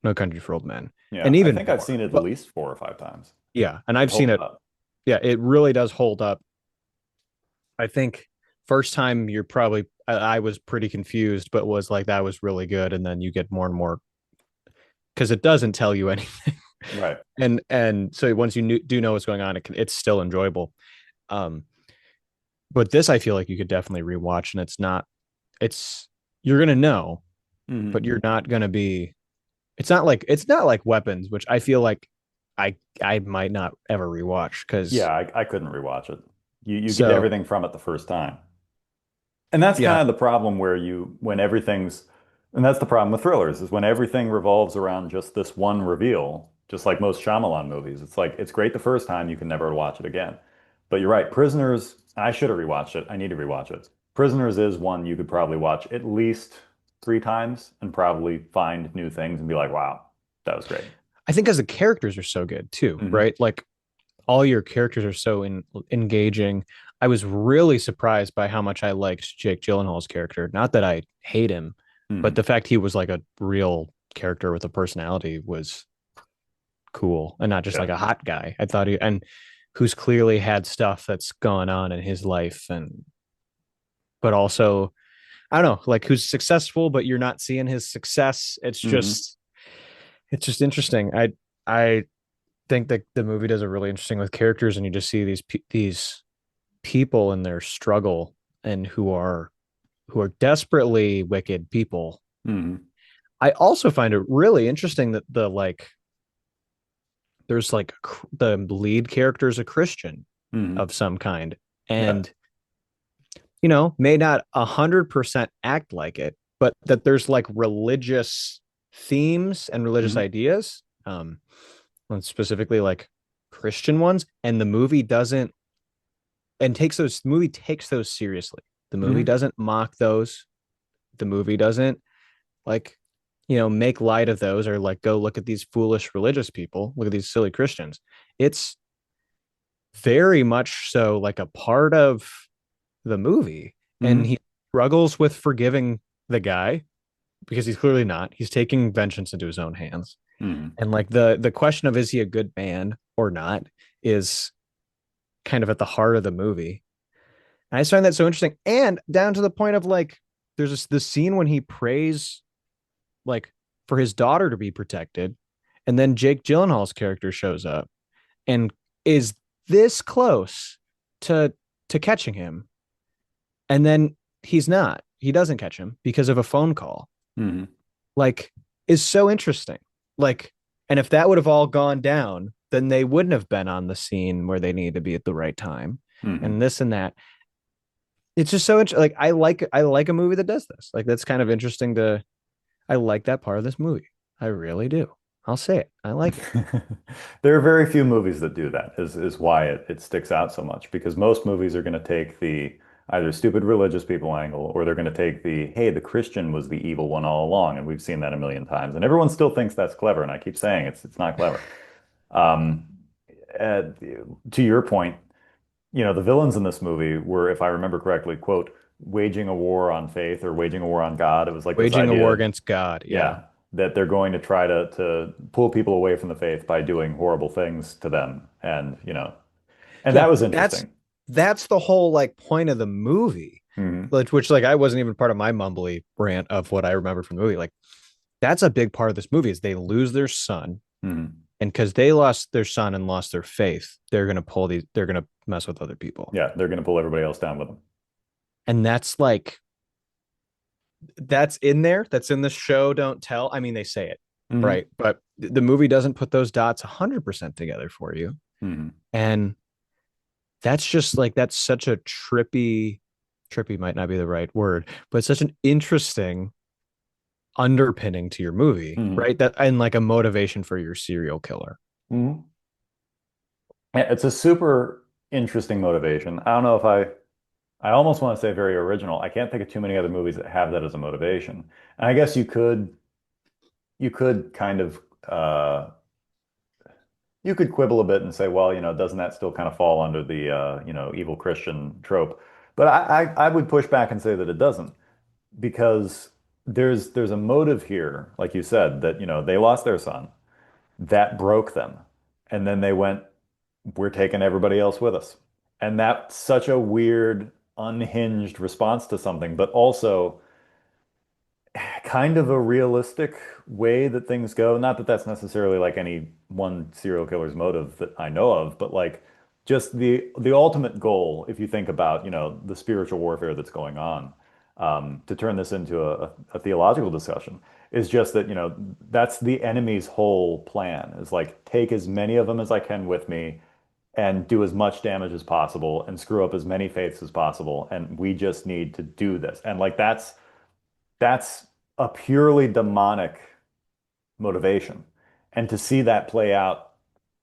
No Country for Old Men, Yeah, and I even think I've more. seen it at But least 4 or 5 times. yeah, and It I've seen holds it. up. Yeah, it really does hold up. I think first time you're probably I was pretty confused, but was like that was really good, and then you get more and more because it doesn't tell you anything, Right. and so once you do know what's going on, it's still enjoyable. Um, but this I feel like you could definitely rewatch, and it's you're gonna know, Hmm. but you're not gonna be. It's not like Weapons, which I feel like I might not ever rewatch Yeah, because I couldn't rewatch it. You get so everything from it the first time. And that's yeah. kind of the problem where when everything's, and that's the problem with thrillers, is when everything revolves around just this one reveal, just like most Shyamalan movies. It's like, it's great the first time, you can never watch it again. But you're right, Prisoners, I should have rewatched it. I need to rewatch it. Prisoners is one you could probably watch at least 3 times and probably find new things and be like, wow, that was great. I think because the characters are so good too, Hmm. right? Like all your characters are so engaging. I was really surprised by how much I liked Jake Gyllenhaal's character. Not that I hate him, but Hmm. the fact he was like a real character with a personality was cool and not just Yeah. like a hot guy. I thought and who's clearly had stuff that's gone on in his life and but also I don't know, like who's successful, but you're not seeing his success. Hmm. It's just interesting. I think that the movie does a really interesting with characters, and you just see these people in their struggle and who are desperately wicked people. Hmm. I also find it really interesting that the like there's like the lead character is a Christian Hmm. of some kind, Yeah. and may not 100% act like it, but that there's like religious themes and religious Hmm. ideas, and specifically like Christian ones, and the movie doesn't and takes those the movie takes those seriously. The movie Hmm. doesn't mock those. The movie doesn't like make light of those or like go look at these foolish religious people, look at these silly Christians. It's very much so like a part of the movie, and Hmm. he struggles with forgiving the guy because he's clearly not. He's taking vengeance into his own hands. Hmm. And like the question of is he a good man or not is kind of at the heart of the movie. And I just find that so interesting. And down to the point of like, there's this scene when he prays like for his daughter to be protected, and then Jake Gyllenhaal's character shows up and is this close to catching him, and then he's not. He doesn't catch him because of a phone call. Hmm. Like, is so interesting. Like, and if that would have all gone down, then they wouldn't have been on the scene where they need to be at the right time, Hmm. and this and that. It's just so interesting. Like I like a movie that does this. Like that's kind of interesting to. I like that part of this movie. I really do. I'll say it. I like it. There are very few movies that do that, is why it sticks out so much. Because most movies are going to take the either stupid religious people angle, or they're going to take the, hey, the Christian was the evil one all along, and we've seen that a million times, and everyone still thinks that's clever. And I keep saying it's not clever. Um, uh, to your point, the villains in this movie were, if I remember correctly, quote, waging a war on faith or waging a war on God. It was like this Waging a war idea, against God. Yeah. yeah, that they're going to try to pull people away from the faith by doing horrible things to them. And that Yeah. was That's interesting. that's the whole like point of the movie. Hmm. Which like I wasn't even part of my mumbly rant of what I remember from the movie. Like that's a big part of this movie is they lose their son. Hmm. And because they lost their son and lost their faith, they're gonna mess with other people. Yeah, they're going to pull everybody else down with them. And that's like that's in there. That's in the show. Don't tell. I mean, they say it, Hmm. right? But the movie doesn't put those dots 100% together for you. Hmm. And that's just like that's such a trippy might not be the right word, but such an interesting underpinning to your movie, Hmm. right? That and like a motivation for your serial killer. Hmm. Yeah, it's a super interesting motivation. I don't know if I almost want to say very original. I can't think of too many other movies that have that as a motivation. And I guess you could kind of you could quibble a bit and say, well, doesn't that still kind of fall under the evil Christian trope? But I would push back and say that it doesn't, because there's a motive here, like you said, that they lost their son, that broke them, and then they went, we're taking everybody else with us. And that's such a weird, unhinged response to something, but also kind of a realistic way that things go. Not that that's necessarily like any one serial killer's motive that I know of, but like just the ultimate goal, if you think about, the spiritual warfare that's going on, to turn this into a theological discussion, is just that, that's the enemy's whole plan, is like take as many of them as I can with me and do as much damage as possible and screw up as many faiths as possible. And we just need to do this. And like that's a purely demonic motivation. And to see that play out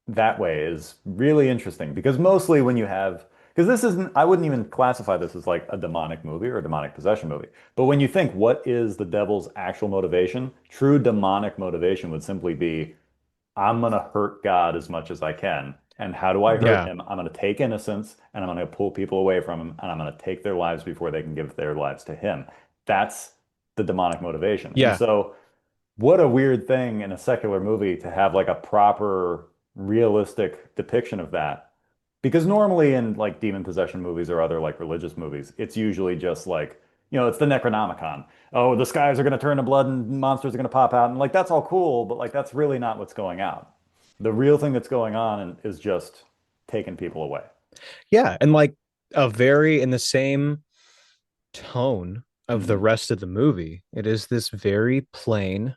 that way is really interesting, because mostly when you have, because this isn't, I wouldn't even classify this as like a demonic movie or a demonic possession movie. But when you think, what is the devil's actual motivation? True demonic motivation would simply be, I'm going to hurt God as much as I can. And how do I hurt Yeah. him? I'm going to take innocence and I'm going to pull people away from him and I'm going to take their lives before they can give their lives to him. That's the demonic motivation. And Yeah. so, what a weird thing in a secular movie to have like a proper, realistic depiction of that. Because normally in like demon possession movies or other like religious movies, it's usually just like, it's the Necronomicon. Oh, the skies are going to turn to blood and monsters are going to pop out. And like, that's all cool, but like, that's really not what's going out. The real thing that's going on is just taking people away. Yeah. And like a very in the same tone of the Hmm. rest of the movie, it is this very plain,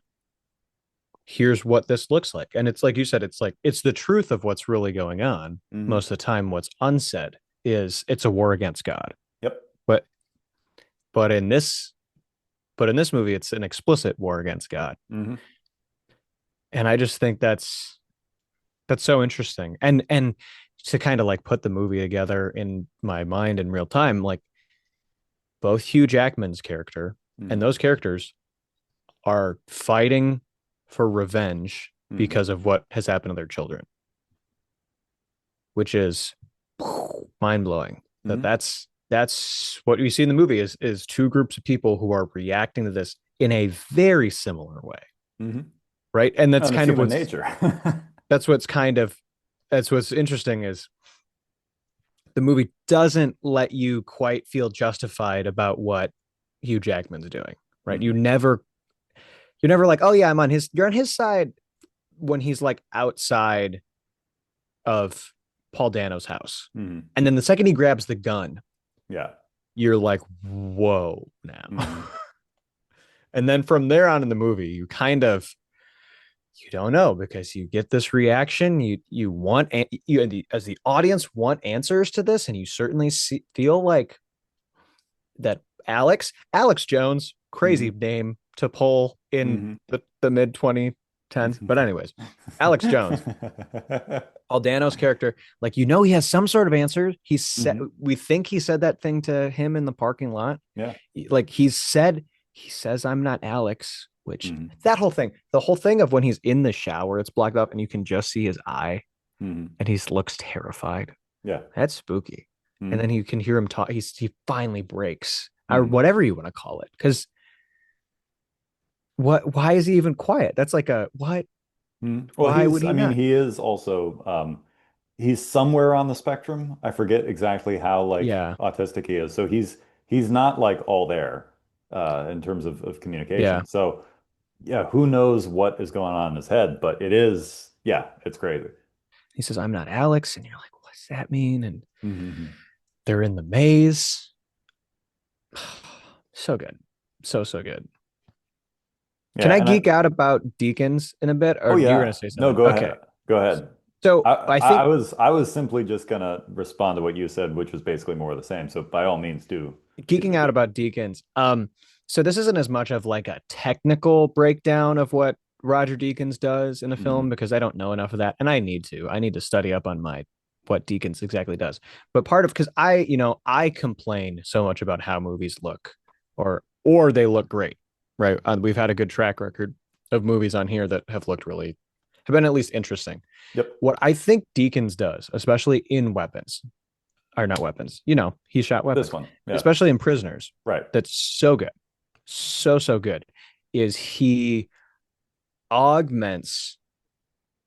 here's what this looks like. And it's like you said, it's like it's the truth of what's really going on. Hmm. Most of the time, what's unsaid is it's a war against God. Yep. But but in this but in this movie, it's an explicit war against God. Hmm. And I just think that's so interesting. And to kind of like put the movie together in my mind in real time, like both Hugh Jackman's character and Hmm. those characters are fighting for revenge Hmm. because of what has happened to their children, which is mind blowing. Hmm. That's what we see in the movie is two groups of people who are reacting to this in a very similar way, Hmm. right? And that's And it's kind of human what's nature. that's what's kind of that's what's interesting is the movie doesn't let you quite feel justified about what Hugh Jackman's doing, right? Hmm. You're never like, oh yeah, you're on his side when he's like outside of Paul Dano's house. Hmm. And then the second he grabs the gun, Yeah. you're like, whoa, now. Hmm. And then from there on in the movie, you don't know because you get this reaction. You want you as the audience want answers to this, and you certainly feel like that Alex Jones, crazy Hmm. name to pull in Hmm. the mid 2010s. But anyways, Alex Jones, Paul Dano's character, like he has some sort of answer. He said Hmm. we think he said that thing to him in the parking lot. Yeah. Like he says I'm not Alex, which Hmm. that whole thing, the whole thing of when he's in the shower, it's blocked off and you can just see his eye Hmm. and he looks terrified. Yeah. That's spooky. And then Hmm. you can hear him talk. He finally breaks, or Hmm. whatever you want to call it. Because why is he even quiet? That's like a what? Well, Why would I he mean, not? he is also, he's somewhere on the spectrum. I forget exactly how like Yeah. autistic he is. So he's not like all there, in terms of Yeah. communication. So yeah, who knows what is going on in his head, but it is, yeah, it's crazy. He says, I'm not Alex. And you're like, what's that mean? And Hmm. they're in the maze. So good. So good. Can Yeah, I and I, geek out about Deacons in a bit? oh Or you were going yeah, to say no, something? go Okay. ahead. Go ahead. So I think I was simply just gonna respond to what you said, which was basically more of the same. So by all means, geeking out do. about Deacons. So this isn't as much of like a technical breakdown of what Roger Deakins does in a film Hmm. because I don't know enough of that, and I need to. I need to study up on my what Deakins exactly does. But part of because I complain so much about how movies look, or they look great, right? We've had a good track record of movies on here that have been at least interesting. Yep. What I think Deakins does, especially in weapons, are not weapons. He shot This weapons, one. Yeah. especially in Prisoners. Right. That's so good. So good. Is augments,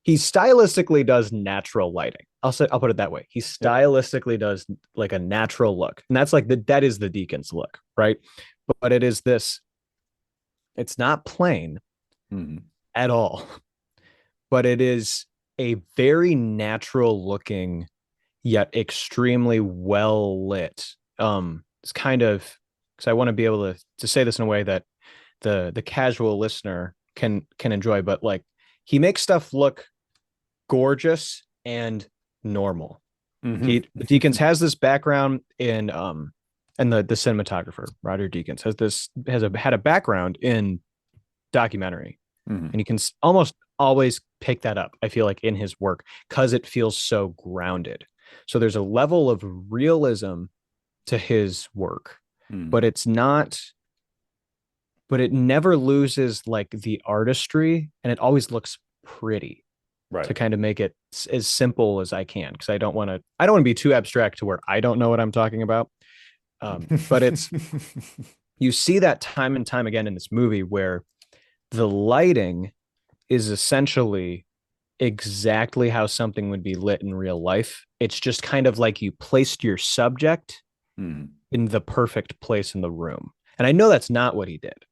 he stylistically does natural lighting. I'll put it that way. He Yep. stylistically does like a natural look. And that's like that is the Deacon's look, right? But it is this, it's not plain Hmm. at all, but it is a very natural looking yet extremely well lit. It's kind of because I want to be able to say this in a way that the casual listener can enjoy, but like he makes stuff look gorgeous and normal. Hmm. He Deakins has this background in and the cinematographer Roger Deakins had a background in documentary, Hmm. and you can almost always pick that up. I feel like in his work because it feels so grounded. So there's a level of realism to his work, but Hmm. it's not. But it never loses like the artistry, and it always looks pretty Right. to kind of make it as simple as I can because I don't want to be too abstract to where I don't know what I'm talking about. But it's you see that time and time again in this movie where the lighting is essentially exactly how something would be lit in real life. It's just kind of like you placed your subject Hmm. in the perfect place in the room. And I know that's not what he did,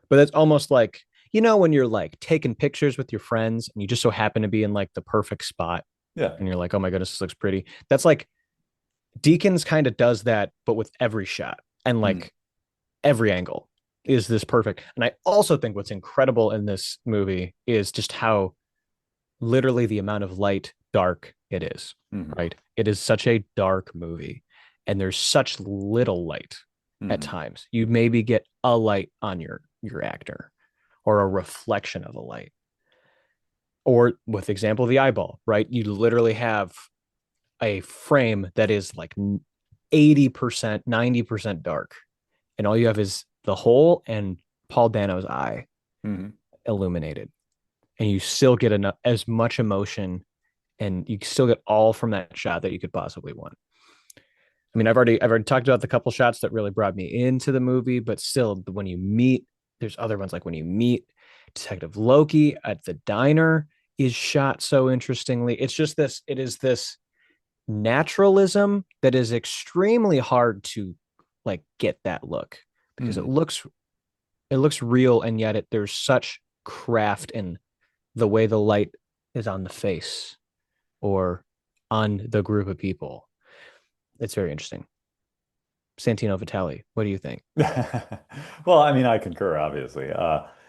but that's almost like, when you're like taking pictures with your friends and you just so happen to be in like the perfect spot Yeah. and you're like, oh my goodness, this looks pretty. That's like Deakins kind of does that, but with every shot and Hmm. like every angle is this perfect. And I also think what's incredible in this movie is just how literally the amount of light dark it is, Hmm. right? It is such a dark movie and there's such little light at Hmm. times. You maybe get a light on your actor or a reflection of a light. Or with example, the eyeball, right? You literally have a frame that is like 80%, 90% dark. And all you have is the hole and Paul Dano's eye Hmm. illuminated. And you still get as much emotion and you still get all from that shot that you could possibly want. I mean, I've already talked about the couple shots that really brought me into the movie, but still when you meet, there's other ones like when you meet Detective Loki at the diner is shot so interestingly. It is this naturalism that is extremely hard to like get that look because Hmm. it looks real and yet there's such craft in the way the light is on the face or on the group of people. It's very interesting. Santino Vitale, what do you think? Well, I mean, I concur, obviously.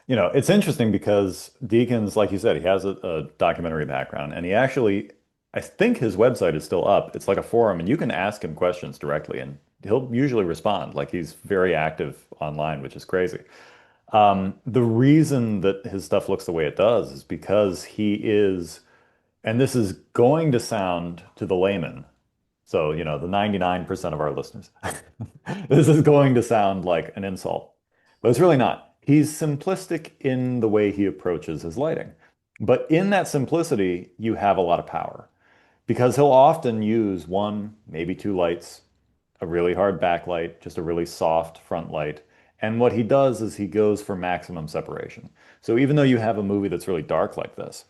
It's interesting because Deakins, like you said, he has a documentary background, and he actually, I think his website is still up. It's like a forum, and you can ask him questions directly, and he'll usually respond. Like he's very active online, which is crazy. The reason that his stuff looks the way it does is because he is, and this is going to sound to the layman, so, the 99% of our listeners, this is going to sound like an insult, but it's really not. He's simplistic in the way he approaches his lighting. But in that simplicity, you have a lot of power because he'll often use one, maybe two lights, a really hard backlight, just a really soft front light. And what he does is he goes for maximum separation. So even though you have a movie that's really dark like this,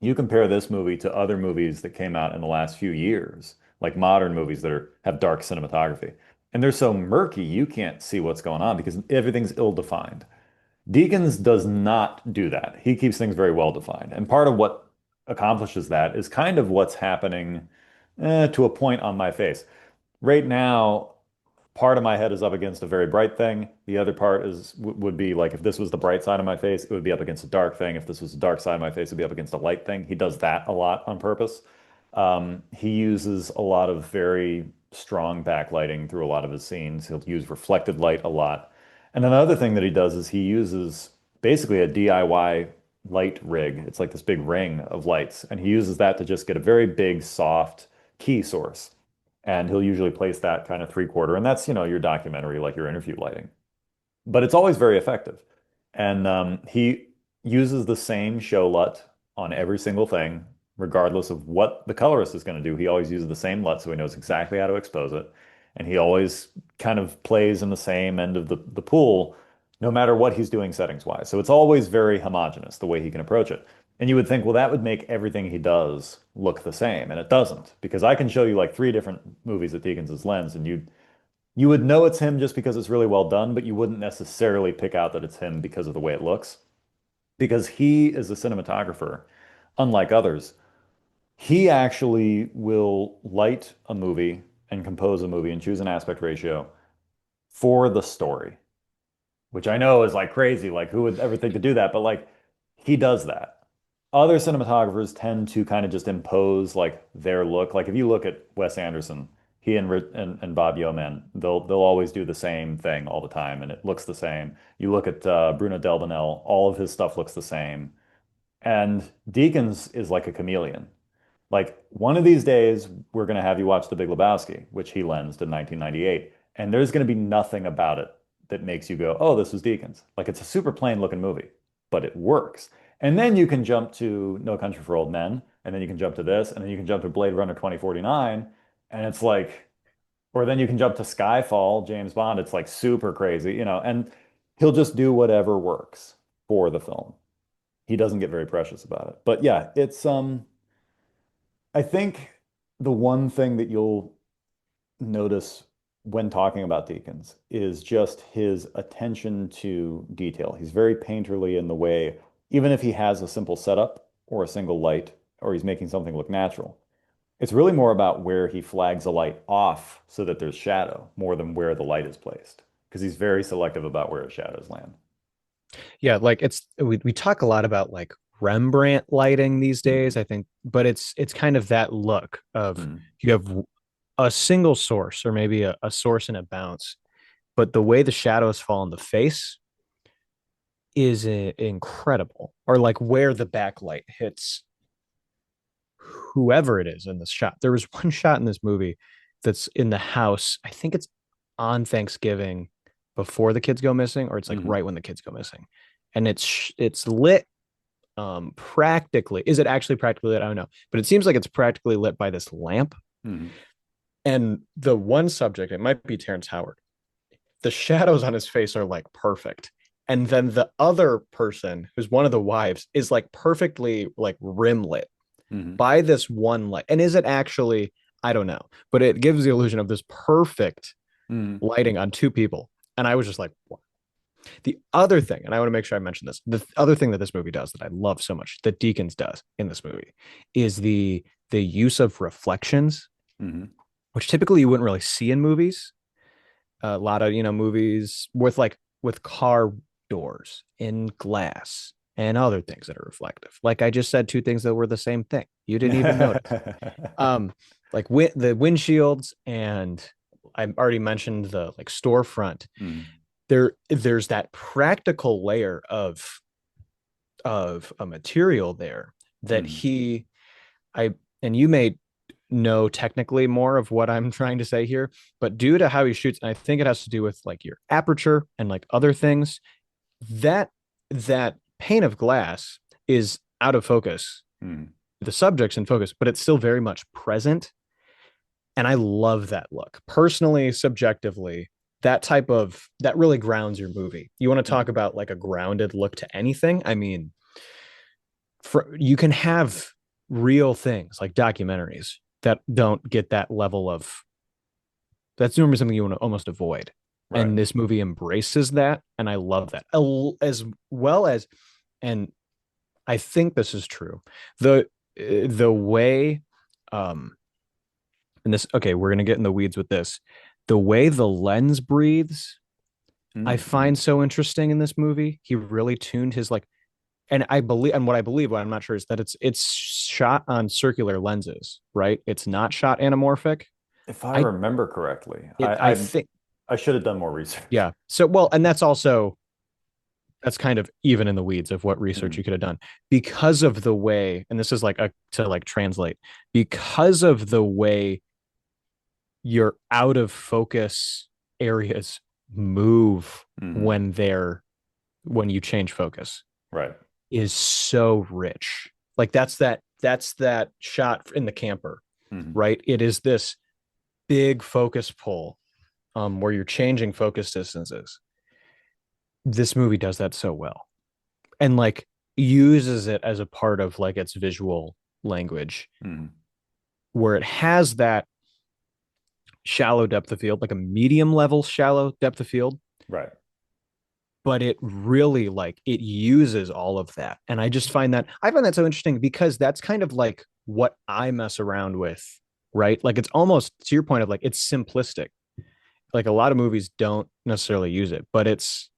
you compare this movie to other movies that came out in the last few years, like modern movies that have dark cinematography. And they're so murky, you can't see what's going on because everything's ill-defined. Deakins does not do that. He keeps things very well defined. And part of what accomplishes that is kind of what's happening to a point on my face. Right now, part of my head is up against a very bright thing. The other part would be like if this was the bright side of my face, it would be up against a dark thing. If this was the dark side of my face, it'd be up against a light thing. He does that a lot on purpose. He uses a lot of very strong backlighting through a lot of his scenes. He'll use reflected light a lot. And another thing that he does is he uses basically a DIY light rig. It's like this big ring of lights, and he uses that to just get a very big, soft key source. And he'll usually place that kind of three-quarter, and that's, your documentary, like your interview lighting. But it's always very effective. And he uses the same show LUT on every single thing, regardless of what the colorist is going to do. He always uses the same LUT, so he knows exactly how to expose it. And he always kind of plays in the same end of the pool, no matter what he's doing settings wise. So it's always very homogeneous the way he can approach it. And you would think, well, that would make everything he does look the same. And it doesn't, because I can show you like three different movies at Deakins' lens, and you would know it's him just because it's really well done, but you wouldn't necessarily pick out that it's him because of the way it looks. Because he is a cinematographer, unlike others. He actually will light a movie and compose a movie and choose an aspect ratio for the story, which I know is like crazy. Like, who would ever think to do that? But like, he does that. Other cinematographers tend to kind of just impose like their look. Like, if you look at Wes Anderson, he and Bob Yeoman, they'll always do the same thing all the time, and it looks the same. You look at Bruno Delbonnel, all of his stuff looks the same. And Deakins is like a chameleon. Like, one of these days, we're going to have you watch The Big Lebowski, which he lensed in 1998, and there's going to be nothing about it that makes you go, oh, this was Deakins. Like, it's a super plain looking movie, but it works. And then you can jump to No Country for Old Men, and then you can jump to this, and then you can jump to Blade Runner 2049, and it's like, or then you can jump to Skyfall, James Bond. It's like super crazy, and he'll just do whatever works for the film. He doesn't get very precious about it. But yeah, I think the one thing that you'll notice when talking about Deakins is just his attention to detail. He's very painterly in the way, even if he has a simple setup or a single light, or he's making something look natural, it's really more about where he flags a light off so that there's shadow more than where the light is placed, because he's very selective about where his shadows land. Yeah, like we talk a lot about like Rembrandt lighting these days, Mhm. I think, but it's kind of that look of Mhm. you have a single source or maybe a source and a bounce, but the way the shadows fall on the face is incredible. Or like where the backlight hits whoever it is in this shot. There was one shot in this movie that's in the house. I think it's on Thanksgiving before the kids go missing, or it's like Mhm. right when the kids go missing. And it's lit practically. Is it actually practically lit? I don't know. But it seems like it's practically lit by this lamp. Mhm. And the one subject, it might be Terrence Howard. The shadows on his face are like perfect. And then the other person, who's one of the wives, is like perfectly like rim lit Mhm. by this one light. And is it actually, I don't know, but it gives the illusion of this perfect Mhm. lighting on two people. And I was just like, what? The other thing, and I want to make sure I mention this, the other thing that this movie does that I love so much, that Deakins does in this movie, is the use of reflections, Mhm. which typically you wouldn't really see in movies. A lot of movies with with car doors in glass and other things that are reflective. Like I just said, two things that were the same thing. You didn't even notice. Um, like the windshields, and I already mentioned the like storefront. Mhm. there's that practical layer of a material there that Mm, he I and you may know technically more of what I'm trying to say here, but due to how he shoots, and I think it has to do with like your aperture and like other things, that that pane of glass is out of focus. mm, The subject's in focus, but it's still very much present. And I love that look. Personally, subjectively, that really grounds your movie. You want to talk mm. about like a grounded look to anything? I mean, you can have real things like documentaries that don't get that level of that's normally something you want to almost avoid. Right. And this movie embraces that, and I love that. As well as, and I think this is true. The way, um, and this okay, we're gonna get in the weeds with this. The way the lens breathes, I Mm, find so interesting in this movie. He really tuned his like, and I believe, and what I'm not sure is that it's shot on circular lenses, right? It's not shot anamorphic. if I I remember correctly, I think I should have done more research. yeah. So well, and that's also that's kind of even in the weeds of what research Mm, you could have done because of the way, and this is like a to like translate because of the way your out of focus areas move mhm. when you change focus Right. is so rich. Like that's that shot in the camper, Mhm. right? It is this big focus pull where you're changing focus distances. This movie does that so well. And like uses it as a part of like its visual language Mhm. where it has that shallow depth of field, like a medium level shallow depth of field, Right. but it really like it uses all of that. And I find that so interesting because that's kind of like what I mess around with, right? Like it's almost to your point of like it's simplistic. Like a lot of movies don't necessarily use it, but it's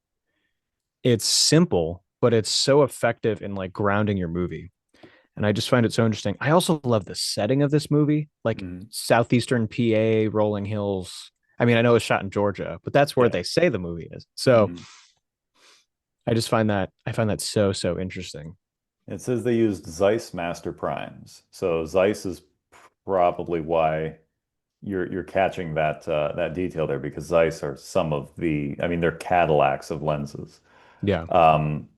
simple, but it's so effective in like grounding your movie. And I just find it so interesting. I also love the setting of this movie, like Mhm. southeastern PA, rolling hills. I mean, I know it's shot in Georgia, but that's where Yeah. they say the movie is. So Mhm. I find that so interesting. It says they used Zeiss Master Primes. So Zeiss is probably why you're catching that detail there because Zeiss are some of the I mean they're Cadillacs of lenses. Yeah. Um,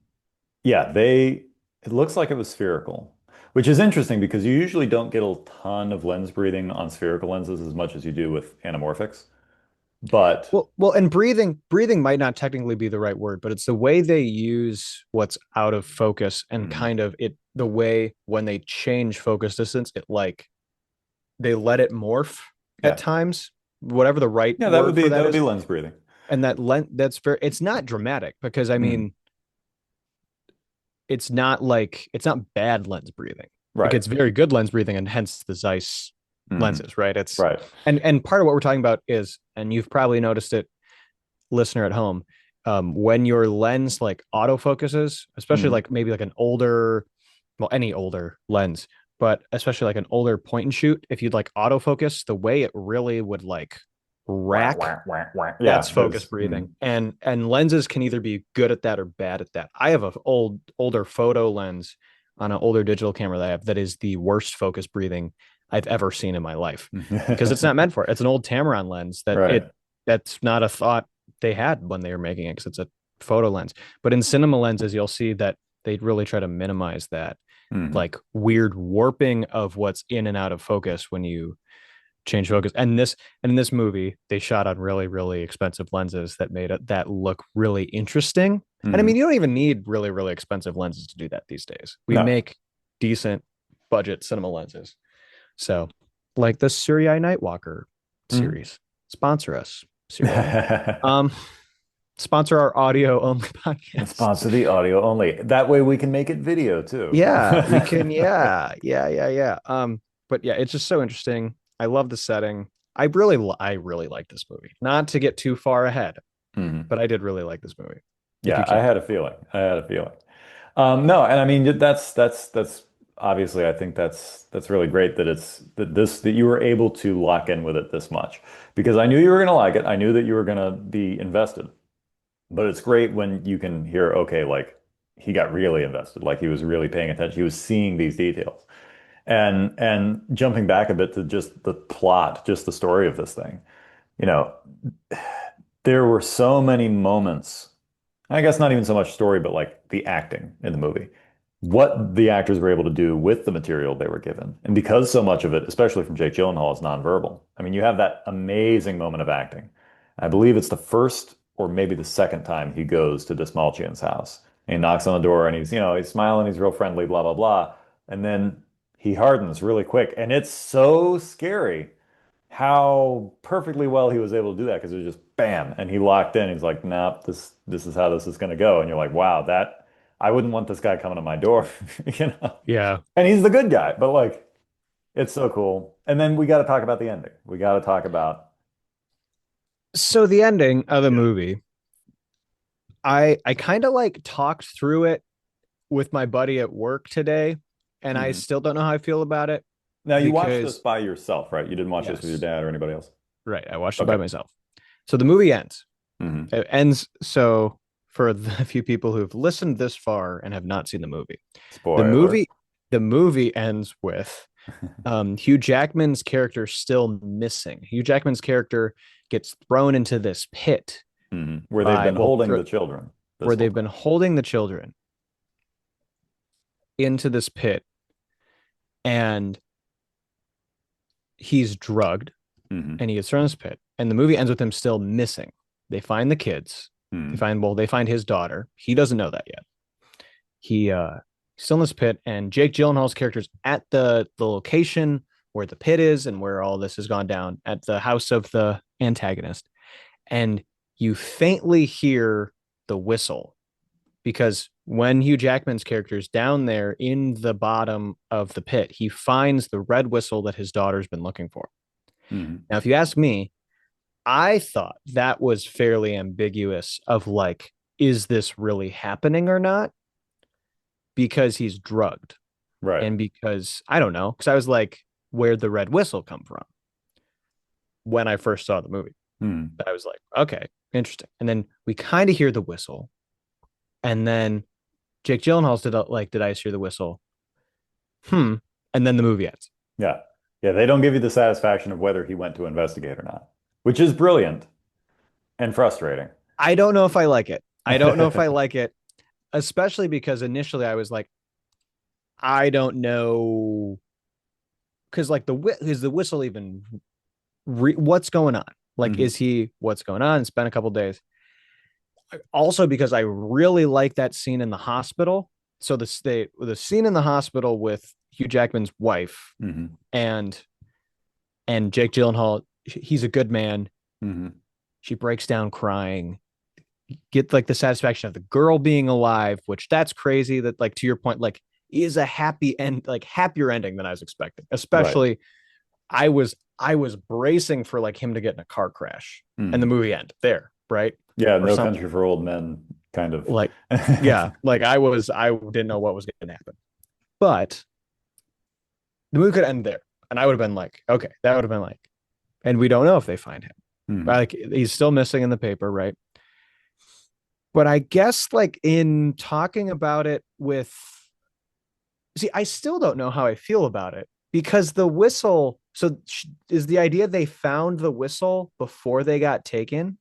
yeah, it looks like it was spherical, which is interesting because you usually don't get a ton of lens breathing on spherical lenses as much as you do with anamorphics. But And breathing might not technically be the right word, but it's the way they use what's out of focus and mm, kind of the way when they change focus distance, it like they let it morph at yeah. times, whatever the right Yeah, word for that that would be is. lens breathing. And that's very, it's not dramatic because I Mm, mean, it's not bad lens breathing. Like right. it's very good lens breathing, and hence the Zeiss Mm, lenses, right? It's right. and part of what we're talking about is, and you've probably noticed it, listener at home, when your lens like autofocuses, especially Mm, like maybe like an older, well, any older lens, but especially like an older point and shoot, if you'd like autofocus, the way it really would like wah, rack, wah, wah, wah. that's Yeah, focus there's breathing. And lenses can either be good at that or bad at that. I have a older photo lens on an older digital camera that I have that is the worst focus breathing I've ever seen in my life because it's not meant for it. It's an old Tamron lens right. that's not a thought they had when they were making it because it's a photo lens. But in cinema lenses, you'll see that they really try to minimize that Mm, like weird warping of what's in and out of focus when you change focus. And in this movie, they shot on really expensive lenses that made that look really interesting. And I mm. mean, you don't even need really expensive lenses to do that these days. We No. make decent budget cinema lenses. So, like the Surrey Nightwalker Mm. series, sponsor us, Surrey. Um, sponsor our audio only podcast. Sponsor the audio only. That way we can make it video too. Yeah, we can. Yeah. But yeah, it's just so interesting. I love the setting. I really like this movie. Not to get too far ahead, Mhm. but I did really like this movie. If Yeah, you I can. had a feeling. I had a feeling. No, and I mean that's obviously I think that's really great that that you were able to lock in with it this much because I knew you were gonna like it. I knew that you were gonna be invested. But it's great when you can hear, okay, like he got really invested, like he was really paying attention. He was seeing these details. And jumping back a bit to just the plot, just the story of this thing, you know, there were so many moments, I guess not even so much story, but like the acting in the movie, what the actors were able to do with the material they were given. And because so much of it, especially from Jake Gyllenhaal, is nonverbal. I mean, you have that amazing moment of acting. I believe it's the first or maybe the second time he goes to Dismalchian's house. And he knocks on the door and he's smiling, he's real friendly, blah, blah, blah. And then he hardens really quick. And it's so scary how perfectly well he was able to do that because it was just bam, and he locked in. He's like, "Nope, this is how this is going to go." And you're like, "Wow, that I wouldn't want this guy coming to my door," you know. Yeah. And he's the good guy, but like, it's so cool. And then we got to talk about the ending. We got to talk about So the ending of the yeah. movie, I kind of like talked through it with my buddy at work today, and I Mhm. still don't know how I feel about it Now you watched this because by yourself, right? You didn't watch this with your yes, dad or anybody else. right, I watched it by Okay. myself. So the movie ends. Hmm. It ends so for the few people who've listened this far and have not seen the movie. The Spoiler. movie the movie ends with Hugh Jackman's character still missing. Hugh Jackman's character gets thrown into this pit Where they've by been well holding the children this where whole they've been time. holding the children into this pit, and he's drugged Hmm. and he gets thrown in this pit. And the movie ends with him still missing. They find the kids. Hmm. They find his daughter. He doesn't know that yet. He's still in this pit, and Jake Gyllenhaal's character's at the location where the pit is and where all this has gone down at the house of the antagonist. And you faintly hear the whistle because when Hugh Jackman's character is down there in the bottom of the pit, he finds the red whistle that his daughter's been looking for. Hmm. Now, if you ask me, I thought that was fairly ambiguous of like, is this really happening or not? Because he's drugged Right. and because I don't know, because I was like, where'd the red whistle come from when I first saw the movie? Hmm. But I was like, okay, interesting. And then we kind of hear the whistle, and then Jake Gyllenhaal's did I hear the whistle? Hmm. And then the movie ends. Yeah. Yeah, they don't give you the satisfaction of whether he went to investigate or not, which is brilliant and frustrating. I don't know if I like it. I don't know if I like it, especially because initially I was like, I don't know, because like is the whistle even what's going on? Like, Hmm. is he what's going on? It's been a couple days. Also, because I really like that scene in the hospital. So the scene in the hospital with Hugh Jackman's wife Hmm. and Jake Gyllenhaal, he's a good man. Hmm. She breaks down crying. Get like the satisfaction of the girl being alive, which that's crazy. That like to your point, like is a happy end, like happier ending than I was expecting. Right. Especially, I was bracing for like him to get in a car crash and the Hmm. movie end there, right? Yeah, Or No something Country for Old Men kind of. like yeah, like I didn't know what was going to happen, but the movie could end there, and I would have been like, okay, that would have been like, and we don't know if they find him. Hmm. Like he's still missing in the paper, right? But I guess like in talking about it with, see, I still don't know how I feel about it because the whistle. So is the idea they found the whistle before they got taken?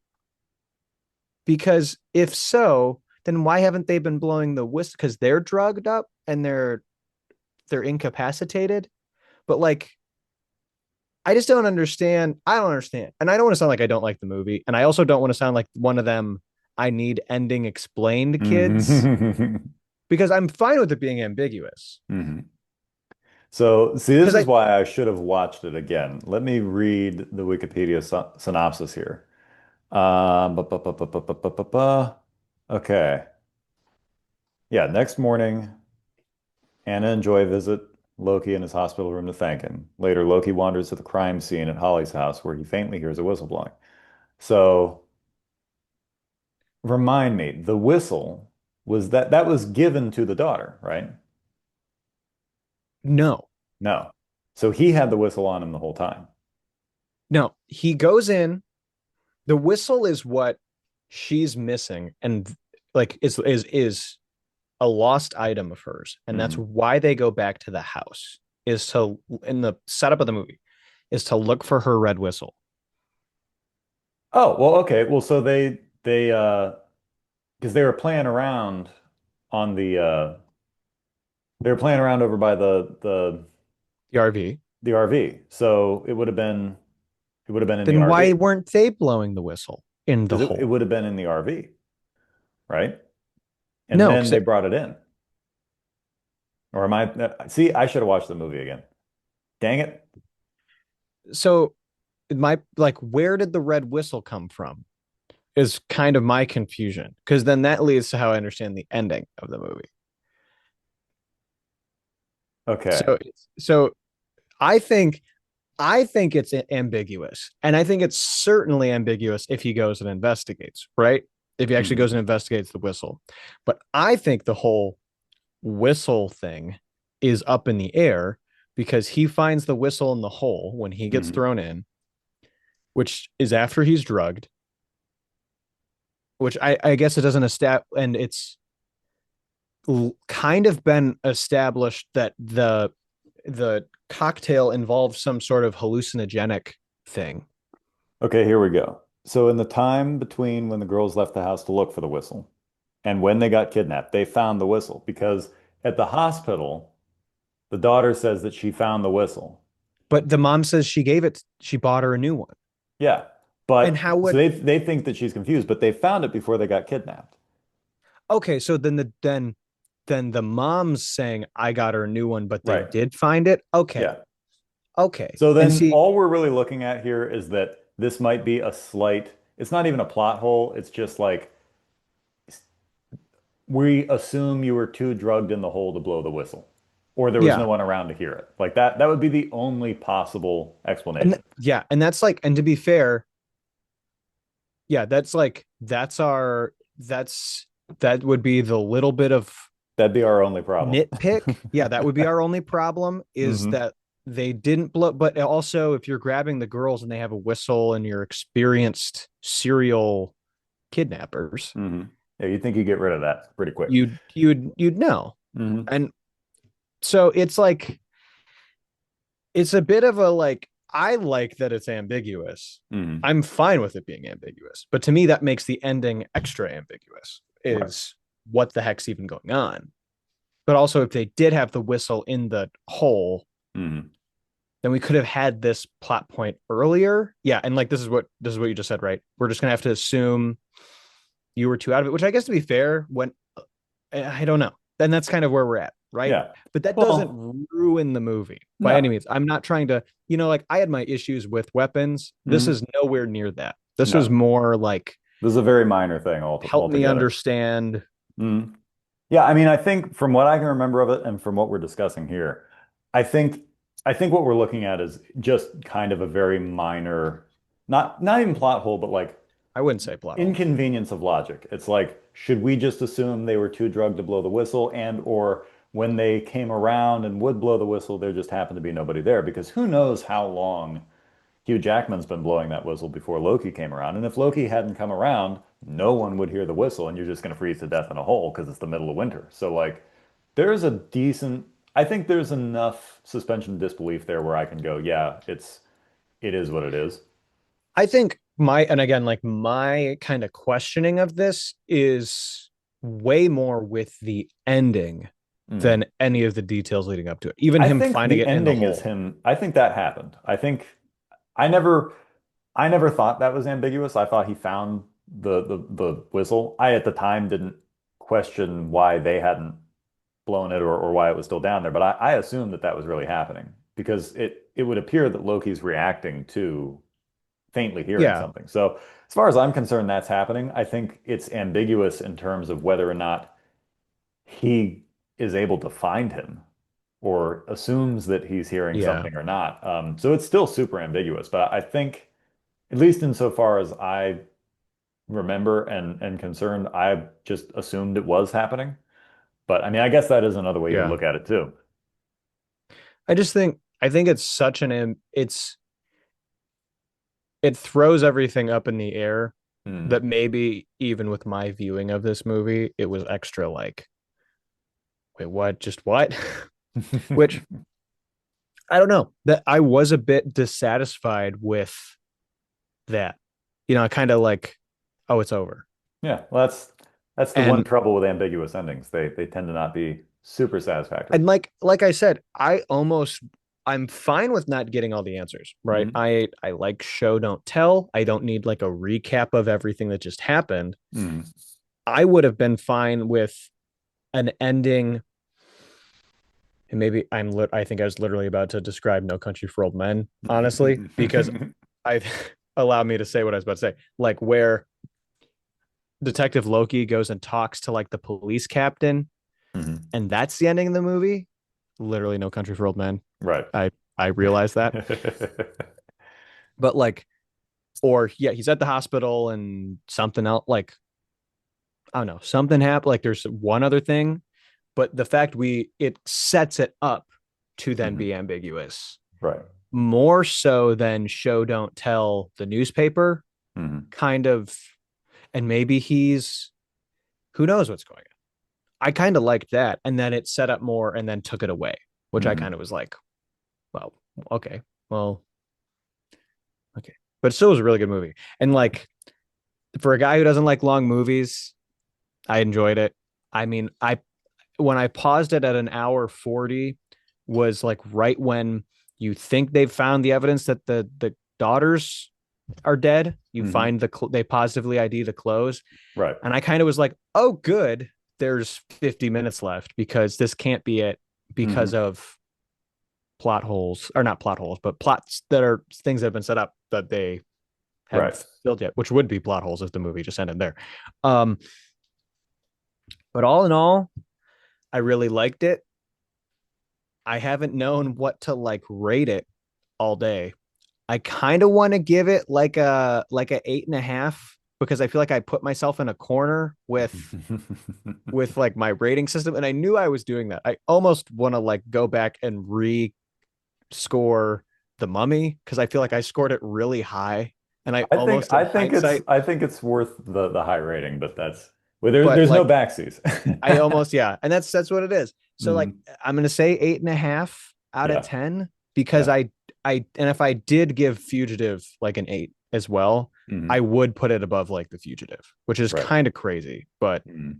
Because if so, then why haven't they been blowing the whistle? Because they're drugged up and they're incapacitated. But like, I just don't understand. I don't understand, and I don't want to sound like I don't like the movie, and I also don't want to sound like one of them. I need ending explained kids Hmm. because I'm fine with it being ambiguous. Hmm. So, see, this Because is I why I should have watched it again. Let me read the Wikipedia synopsis here. Okay. Yeah, next morning, Anna and Joy visit Loki in his hospital room to thank him. Later, Loki wanders to the crime scene at Holly's house where he faintly hears a whistle blowing. So, remind me, the whistle was that was given to the daughter, right? no, No. So he had the whistle on him the whole time. no, he goes in. The whistle is what she's missing and like is a lost item of hers, and that's Hmm. why they go back to the house. Is to in the setup of the movie is to look for her red whistle. Oh, well, okay. Well, so they because they were playing around on they were playing around over by The RV. the RV. So it would have been in the Then why RV weren't they blowing the whistle in the because it hole? would have been in the RV, right? And No, then because they brought it in. Or am I see, I should have watched the movie again. Dang it. so my like where did the red whistle come from is kind of my confusion, because then that leads to how I understand the ending of the movie. Okay. So I think I think it's ambiguous. And I think it's certainly ambiguous if he goes and investigates, right? If he actually Hmm. goes and investigates the whistle. But I think the whole whistle thing is up in the air because he finds the whistle in the hole when he gets Hmm. thrown in, which is after he's drugged, which I guess it doesn't establish. And it's kind of been established that the cocktail involves some sort of hallucinogenic thing. Okay, here we go. So in the time between when the girls left the house to look for the whistle and when they got kidnapped, they found the whistle because at the hospital, the daughter says that she found the whistle. But the mom says she bought her a new one. Yeah. And But how so would they think that she's confused, but they found it before they got kidnapped. okay, so then the mom's saying I got her a new one, but they Right. did find it. Okay. Yeah. Okay. So And then see, all we're really looking at here is that this might be a slight, it's not even a plot hole. It's just like we assume you were too drugged in the hole to blow the whistle, or there was no yeah. one around to hear it. Like that would be the only possible explanation. Yeah, and that's like, and to be fair, yeah, that's like that would be the little bit of That'd be our only problem. nitpick. Yeah, that would be our only problem is Hmm. that they didn't blow. But also, if you're grabbing the girls and they have a whistle and you're experienced serial kidnappers, Hmm. Yeah, you think you get rid of that pretty quick. you'd know. Hmm. And so it's like it's a bit of a like I like that it's ambiguous. Hmm. I'm fine with it being ambiguous, but to me that makes the ending extra ambiguous. Right. Is what the heck's even going on? But also, if they did have the whistle in the hole, Hmm. then we could have had this plot point earlier. Yeah, and like this is what you just said, right? We're just gonna have to assume you were too out of it, which I guess to be fair, when I don't know, then that's kind of where we're at, right? Yeah. But that doesn't Well, ruin the movie by any no, means. I'm not trying to, like I had my issues with weapons. This hmm is nowhere near that. This was no. more like This is a very minor thing help me altogether. understand. Mhm. Yeah, I mean, I think from what I can remember of it and from what we're discussing here, I think I think what we're looking at is just kind of a very minor, not even plot hole, but like I wouldn't say plot hole. inconvenience of logic. It's like, should we just assume they were too drugged to blow the whistle, and or when they came around and would blow the whistle, there just happened to be nobody there? Because who knows how long Hugh Jackman's been blowing that whistle before Loki came around. And if Loki hadn't come around, no one would hear the whistle and you're just going to freeze to death in a hole because it's the middle of winter. So like there's a decent, I think there's enough suspension of disbelief there where I can go, yeah, it is what it is. I think and again, like my kind of questioning of this is way more with the ending Mm. than any of the details leading up to it. Even I him think finding the it in the ending is hole. him. I think that happened. I think I never I never thought that was ambiguous. I thought he found the whistle. I at the time didn't question why they hadn't blown it or why it was still down there. But I assumed that that was really happening because it would appear that Loki's reacting to faintly hearing Yeah. something. So as far as I'm concerned, that's happening. I think it's ambiguous in terms of whether or not he is able to find him or assumes that he's hearing Yeah. something or not. So it's still super ambiguous. But I think, at least insofar as I remember and concerned, I just assumed it was happening. But I mean, I guess that is another way you could Yeah. look at it too. I think it's such it throws everything up in the air Hmm. that maybe even with my viewing of this movie, it was extra like, wait, what? Just what? Which I don't know. That I was a bit dissatisfied with that. I kind of like, oh, it's over. Yeah, well, that's the one And trouble with ambiguous endings. They tend to not be super satisfactory. and like I said, I'm fine with not getting all the answers, right? Hmm. I like show don't tell. I don't need like a recap of everything that just happened. Hmm. I would have been fine with an ending, and maybe I think I was literally about to describe No Country for Old Men, honestly, because I allow me to say what I was about to say, like where Detective Loki goes and talks to like the police captain, Hmm. and that's the ending of the movie. Literally No Country for Old Men. Right. I realize that. But like, or yeah, he's at the hospital and something else, like, I don't know, something happened. Like there's one other thing, but the fact it sets it up to then Hmm. be ambiguous Right. more so than show don't tell the newspaper Hmm. kind of. And maybe who knows what's going on. I kind of liked that. And then it set up more and then took it away, which I kind Hmm. of was like, well, okay, well, okay. But it still was a really good movie. And like for a guy who doesn't like long movies, I enjoyed it. I mean, I when I paused it at an hour 40 was like right when you think they've found the evidence that the daughters are dead. You Hmm. find they positively ID the clothes, Right. and I kind of was like, "Oh, good. There's 50 minutes left because this can't be it because Hmm. of plot holes or not plot holes, but plots that are things that have been set up that they haven't Right. filled yet, which would be plot holes if the movie just ended there." Um, but all in all, I really liked it. I haven't known what to like rate it all day. I kind of want to give it like a 8.5 because I feel like I put myself in a corner with like my rating system, and I knew I was doing that. I almost want to like go back and re-score The Mummy because I feel like I scored it really high, and I almost in hindsight, I think it's worth the high rating, but that's well, but there's no like backsies. I almost yeah, and that's what it is. So like Hmm. I'm gonna say 8.5 out of Yeah. 10 because Yeah. I and if I did give Fugitive like an 8 as well, I Hmm. would put it above like The Fugitive, which is Right. kind of crazy. But Hmm.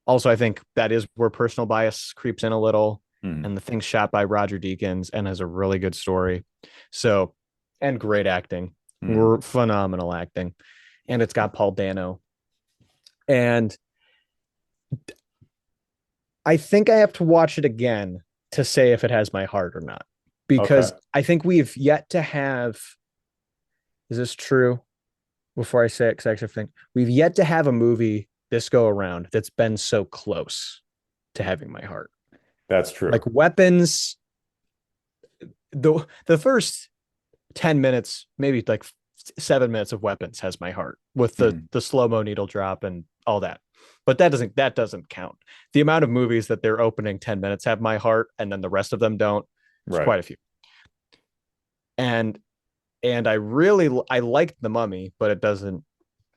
also I think that is where personal bias creeps in a little. Hmm. And the thing's shot by Roger Deakins and has a really good story. So and great acting. Hmm. Phenomenal acting. And it's got Paul Dano. And I think I have to watch it again to say if it has my heart or not. Okay. Because I think we've yet to have, is this true? Before I say it, because I actually think we've yet to have a movie this go around that's been so close to having my heart. That's true. Like Weapons, the first 10 minutes, maybe like 7 minutes of Weapons has my heart with the Hmm. the slow-mo needle drop and all that. But that doesn't count. The amount of movies that their opening 10 minutes have my heart and then the rest of them don't, there's Right. quite a few. And I liked The Mummy, but it doesn't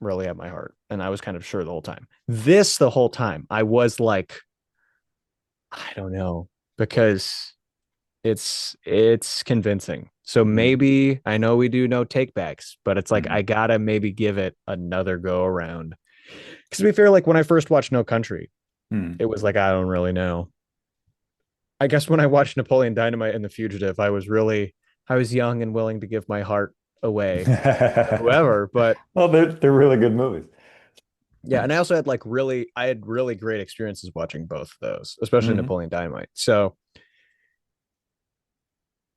really have my heart. And I was kind of sure the whole time. The whole time, I was like, I don't know, because it's convincing. So Hmm. maybe I know we do no takebacks, but it's like Hmm. I gotta maybe give it another go around. Because to be fair, like when I first watched No Country, Hmm. it was like I don't really know. I guess when I watched Napoleon Dynamite and The Fugitive, I was young and willing to give my heart away to whoever. But Well, they're really good movies. yeah, and I had really great experiences watching both of those, especially Hmm. Napoleon Dynamite. So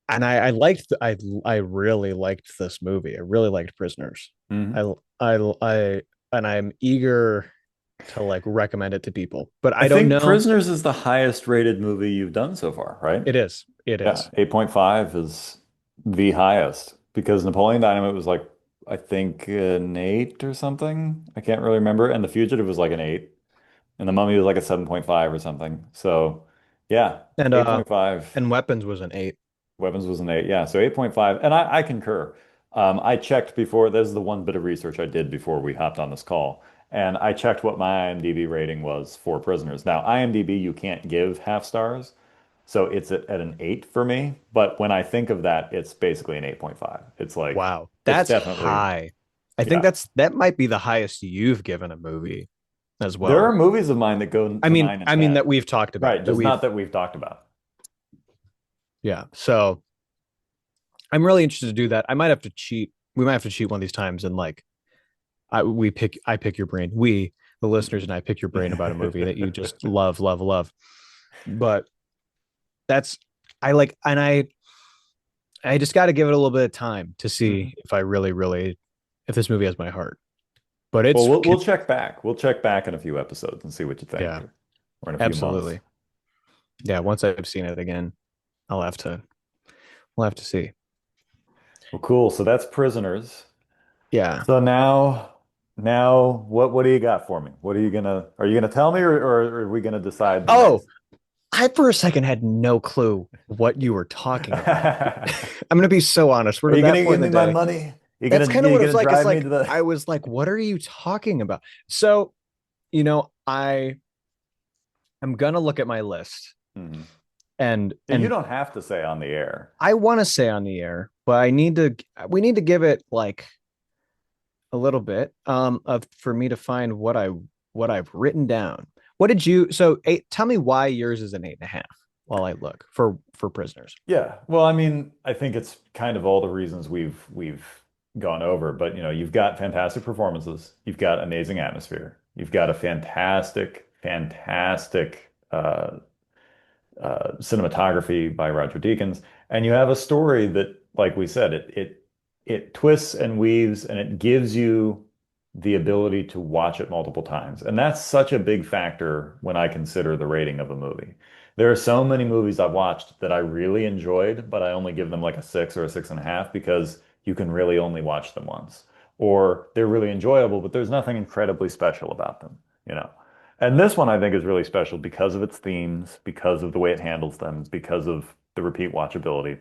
and I liked I really liked this movie. I really liked Prisoners. Hmm. I and I'm eager to like recommend it to people. But I I don't think know. Prisoners is the highest rated movie you've done so far, right? It is. It Yeah, is. 8.5 is the highest because Napoleon Dynamite was like, I think an 8 or something. I can't really remember. And The Fugitive was like an 8. And The Mummy was like a 7.5 or something. So, yeah, And 8.5. and Weapons was an 8. Weapons was an 8. Yeah, so 8.5. And I concur. I checked before. This is the one bit of research I did before we hopped on this call, and I checked what my IMDb rating was for Prisoners. Now, IMDb, you can't give half stars, so it's at an 8 for me. But when I think of that, it's basically an 8.5. It's like Wow, it's that's definitely, high. I think yeah. that might be the highest you've given a movie as There are well. movies of mine that go I to mean, 9 and I mean 10. that we've talked Right, about that just we've not that we've talked about. yeah. So I'm really interested to do that. I might have to cheat. We might have to cheat one of these times and like I pick your brain. We the listeners and I pick your brain about a movie that you just love, love, love. But that's I like and I just got to give it a little bit of time to see Mhm. if I really, really, if this movie has my heart. But Well, it's, we'll check back. We'll check back in a few episodes and see what you think, yeah, or in a few months. absolutely. Yeah. Once I've seen it again, I'll have to, we'll have to see. Well, cool. So that's Prisoners. Yeah. So now what do you got for me? What are you gonna tell me, or are we gonna decide the Oh, next? I for a second had no clue what you were talking about. I'm going to be so honest. We're Are to you gonna that point give in the me my day. money? That's kind of You what it was gonna like. It's drive me like, to the? I was like, what are you talking about? So, you know, I'm going to look at my list Mhm. Yeah, you and don't have to say on the air. I want to say on the air, but we need to give it like a little bit of for me to find what I've written down. What did you so eight tell me why yours is an 8.5 while I look for prisoners. Yeah. Well, I mean, I think it's kind of all the reasons we've gone over, but you've got fantastic performances, you've got amazing atmosphere, you've got a fantastic cinematography by Roger Deakins, and you have a story that, like we said, it twists and weaves, and it gives you the ability to watch it multiple times. And that's such a big factor when I consider the rating of a movie. There are so many movies I've watched that I really enjoyed, but I only give them like a 6 or a 6.5 because you can really only watch them once. Or they're really enjoyable, but there's nothing incredibly special about them, you know. And this one I think is really special because of its themes, because of the way it handles them, because of the repeat watchability.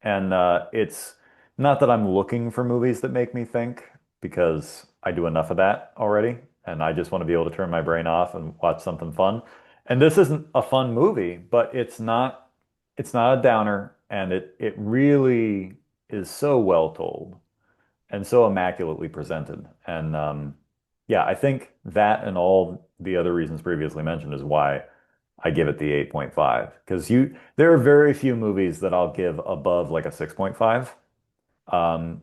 And it's not that I'm looking for movies that make me think, because I do enough of that already, and I just want to be able to turn my brain off and watch something fun. And this isn't a fun movie, but it's not a downer, and it really is so well told and so immaculately presented. And yeah, I think that and all the other reasons previously mentioned is why I give it the 8.5. Because there are very few movies that I'll give above like a 6.5.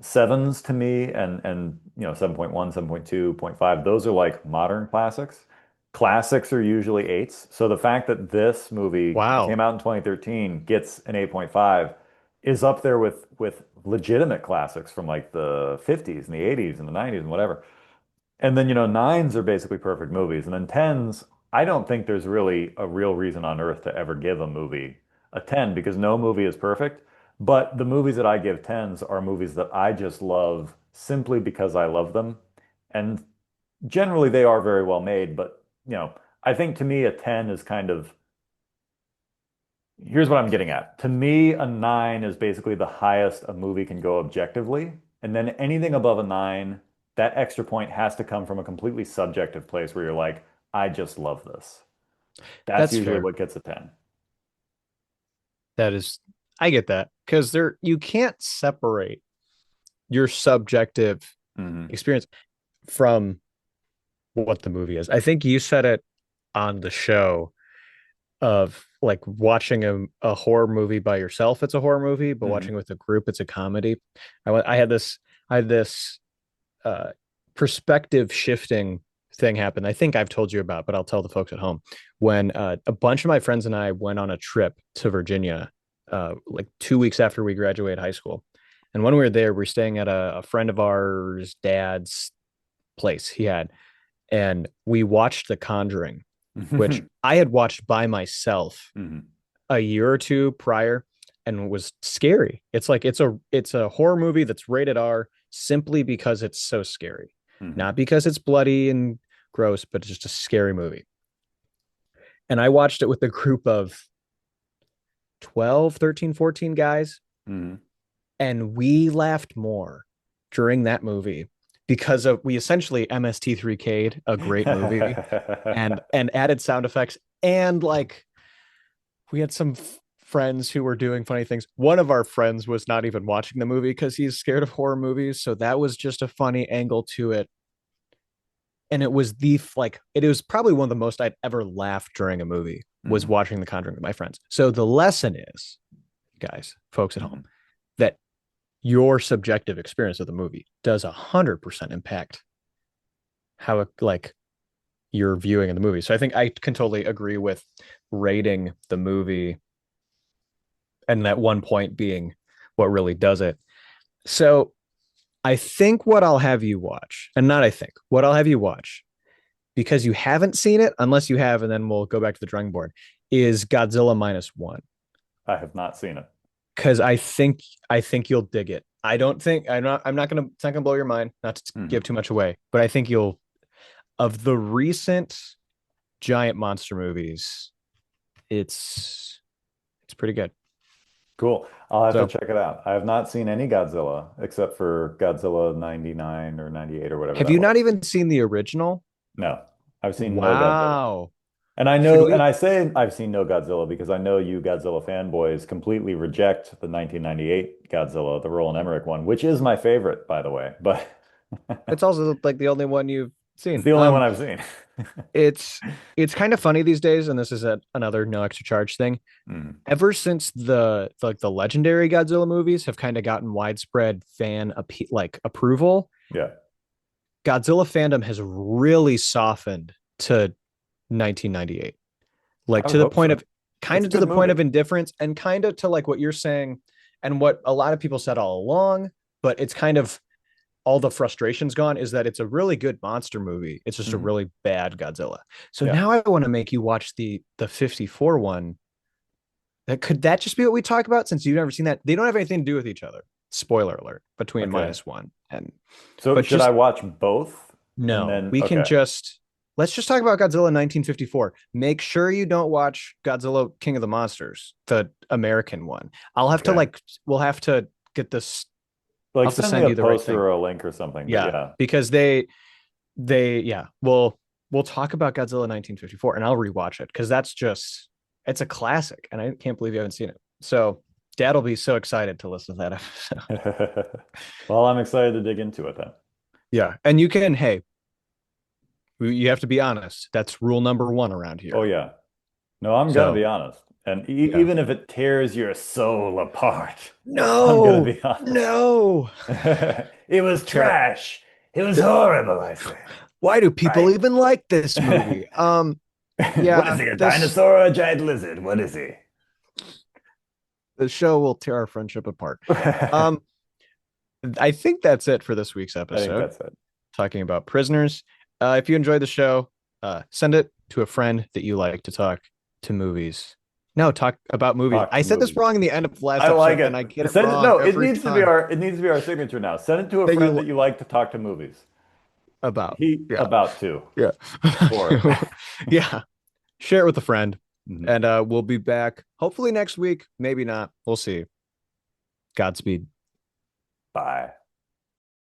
Sevens to me and 7.1, 7.2, point 5, those are like modern classics. Classics are usually eights. So the fact that this movie that Wow. came out in 2013 gets an 8.5 is up there with legitimate classics from like the 50s and the 80s and the 90s and whatever. And then, nines are basically perfect movies. And then tens, I don't think there's really a real reason on earth to ever give a movie a 10 because no movie is perfect. But the movies that I give tens are movies that I just love simply because I love them. And generally they are very well made. But, I think to me a 10 is kind of, here's what I'm getting at. To me, a nine is basically the highest a movie can go objectively. And then anything above a nine, that extra point has to come from a completely subjective place where you're like, I just love this. That's That's usually fair. what gets a 10. That is I get that because there you can't separate your subjective Hmm. experience from what the movie is. I think you said it on the show of like watching a horror movie by yourself, it's a horror movie, but Hmm. watching with a group, it's a comedy. I had this uh, perspective shifting thing happen. I think I've told you about, but I'll tell the folks at home. When a bunch of my friends and I went on a trip to Virginia, like 2 weeks after we graduated high school. And when we were there, we are staying at a friend of ours, dad's place he had, and we watched The Conjuring, which Hmm. I had watched by myself a year or two prior and was scary. It's like it's a horror movie that's rated R simply because it's so scary. Hmm. Not because it's bloody and gross, but it's just a scary movie. And I watched it with a group of 12, 13, 14 guys. Hmm. And we laughed more during that movie because of we essentially MST3K'd a great movie and added sound effects and like we had some friends who were doing funny things. One of our friends was not even watching the movie because he's scared of horror movies, so that was just a funny angle to it. And it was it was probably one of the most I'd ever laughed during a movie was watching The Conjuring with my friends. So the lesson is, guys, folks at home, that your subjective experience of the movie does 100% impact how like you're viewing in the movie. So I think I can totally agree with rating the movie and that one point being what really does it. So I think what I'll have you watch, and not I think, what I'll have you watch, because you haven't seen it, unless you have, and then we'll go back to the drawing board, is Godzilla -1. I have not seen it. Because I think you'll dig it. I don't think I'm not gonna it's not gonna blow your mind, not to give too much away, but I think you'll of the recent giant monster movies, it's pretty good. Cool. I'll have So to check it out. I have not seen any Godzilla except for Godzilla 99 or 98 or whatever have that you was. not even seen the original? No, I've seen no Godzilla. Wow. And I Should know, and we I say I've seen no Godzilla because I know you Godzilla fanboys completely reject the 1998 Godzilla, the Roland Emmerich one, which is my favorite, by the way, but it's also like the only one you've it's seen. the only one I've seen. It's it's kind of funny these days, and this is another no extra charge thing. Mm, Ever since the legendary Godzilla movies have kind of gotten widespread approval, yeah, Godzilla fandom has really softened to 1998, like I would to the hope point so. of It's kind a of to good the point movie. of indifference, and kind of to like what you're saying and what a lot of people said all along, but it's kind of all the frustration's gone is that it's a really good monster movie. It's just a Mhm. really bad Godzilla. So Yeah. now I want to make you watch the 54 one. That just be what we talk about since you've never seen that? They don't have anything to do with each other. Spoiler alert between Okay. -1 and So but should I just watch both? And no, then, we can okay. just let's just talk about Godzilla 1954. Make sure you don't watch Godzilla King of the Monsters, the American one. I'll have to Okay. we'll have to get this. I'll Like have to send me send a you the right poster thing. or a link or something, but Yeah, yeah. because they yeah, we'll talk about Godzilla 1954 and I'll rewatch it because it's a classic and I can't believe you haven't seen it. So Dad'll be so excited to listen to that episode. Well, I'm excited to dig into it then. Yeah, and you can hey, you have to be honest. That's rule number one around Oh here. yeah. No, I'm gonna So be honest. And yeah. even if it tears your soul apart, I'm gonna No, be honest. no. It was Tara, trash. It was horrible, I say. why do people Right? even like this movie? What is Yeah, he, a this dinosaur or a giant lizard? What is he? the show will tear our friendship apart. I Um, I think that's it for this week's think episode, that's it. talking about prisoners. If you enjoyed the show, send it to a friend that you like to talk to movies. No, talk about movies. Talk I to said this movies. wrong in the end of last I like episode, and it. I get it Send it. wrong No, every time. it needs to be our signature now. Send it to a That friend that you you like to talk to movies. about. He Yeah. about to. Yeah. Or Yeah. Share it with a friend. Mhm. And we'll be back hopefully next week. Maybe not. We'll see. Godspeed. Bye.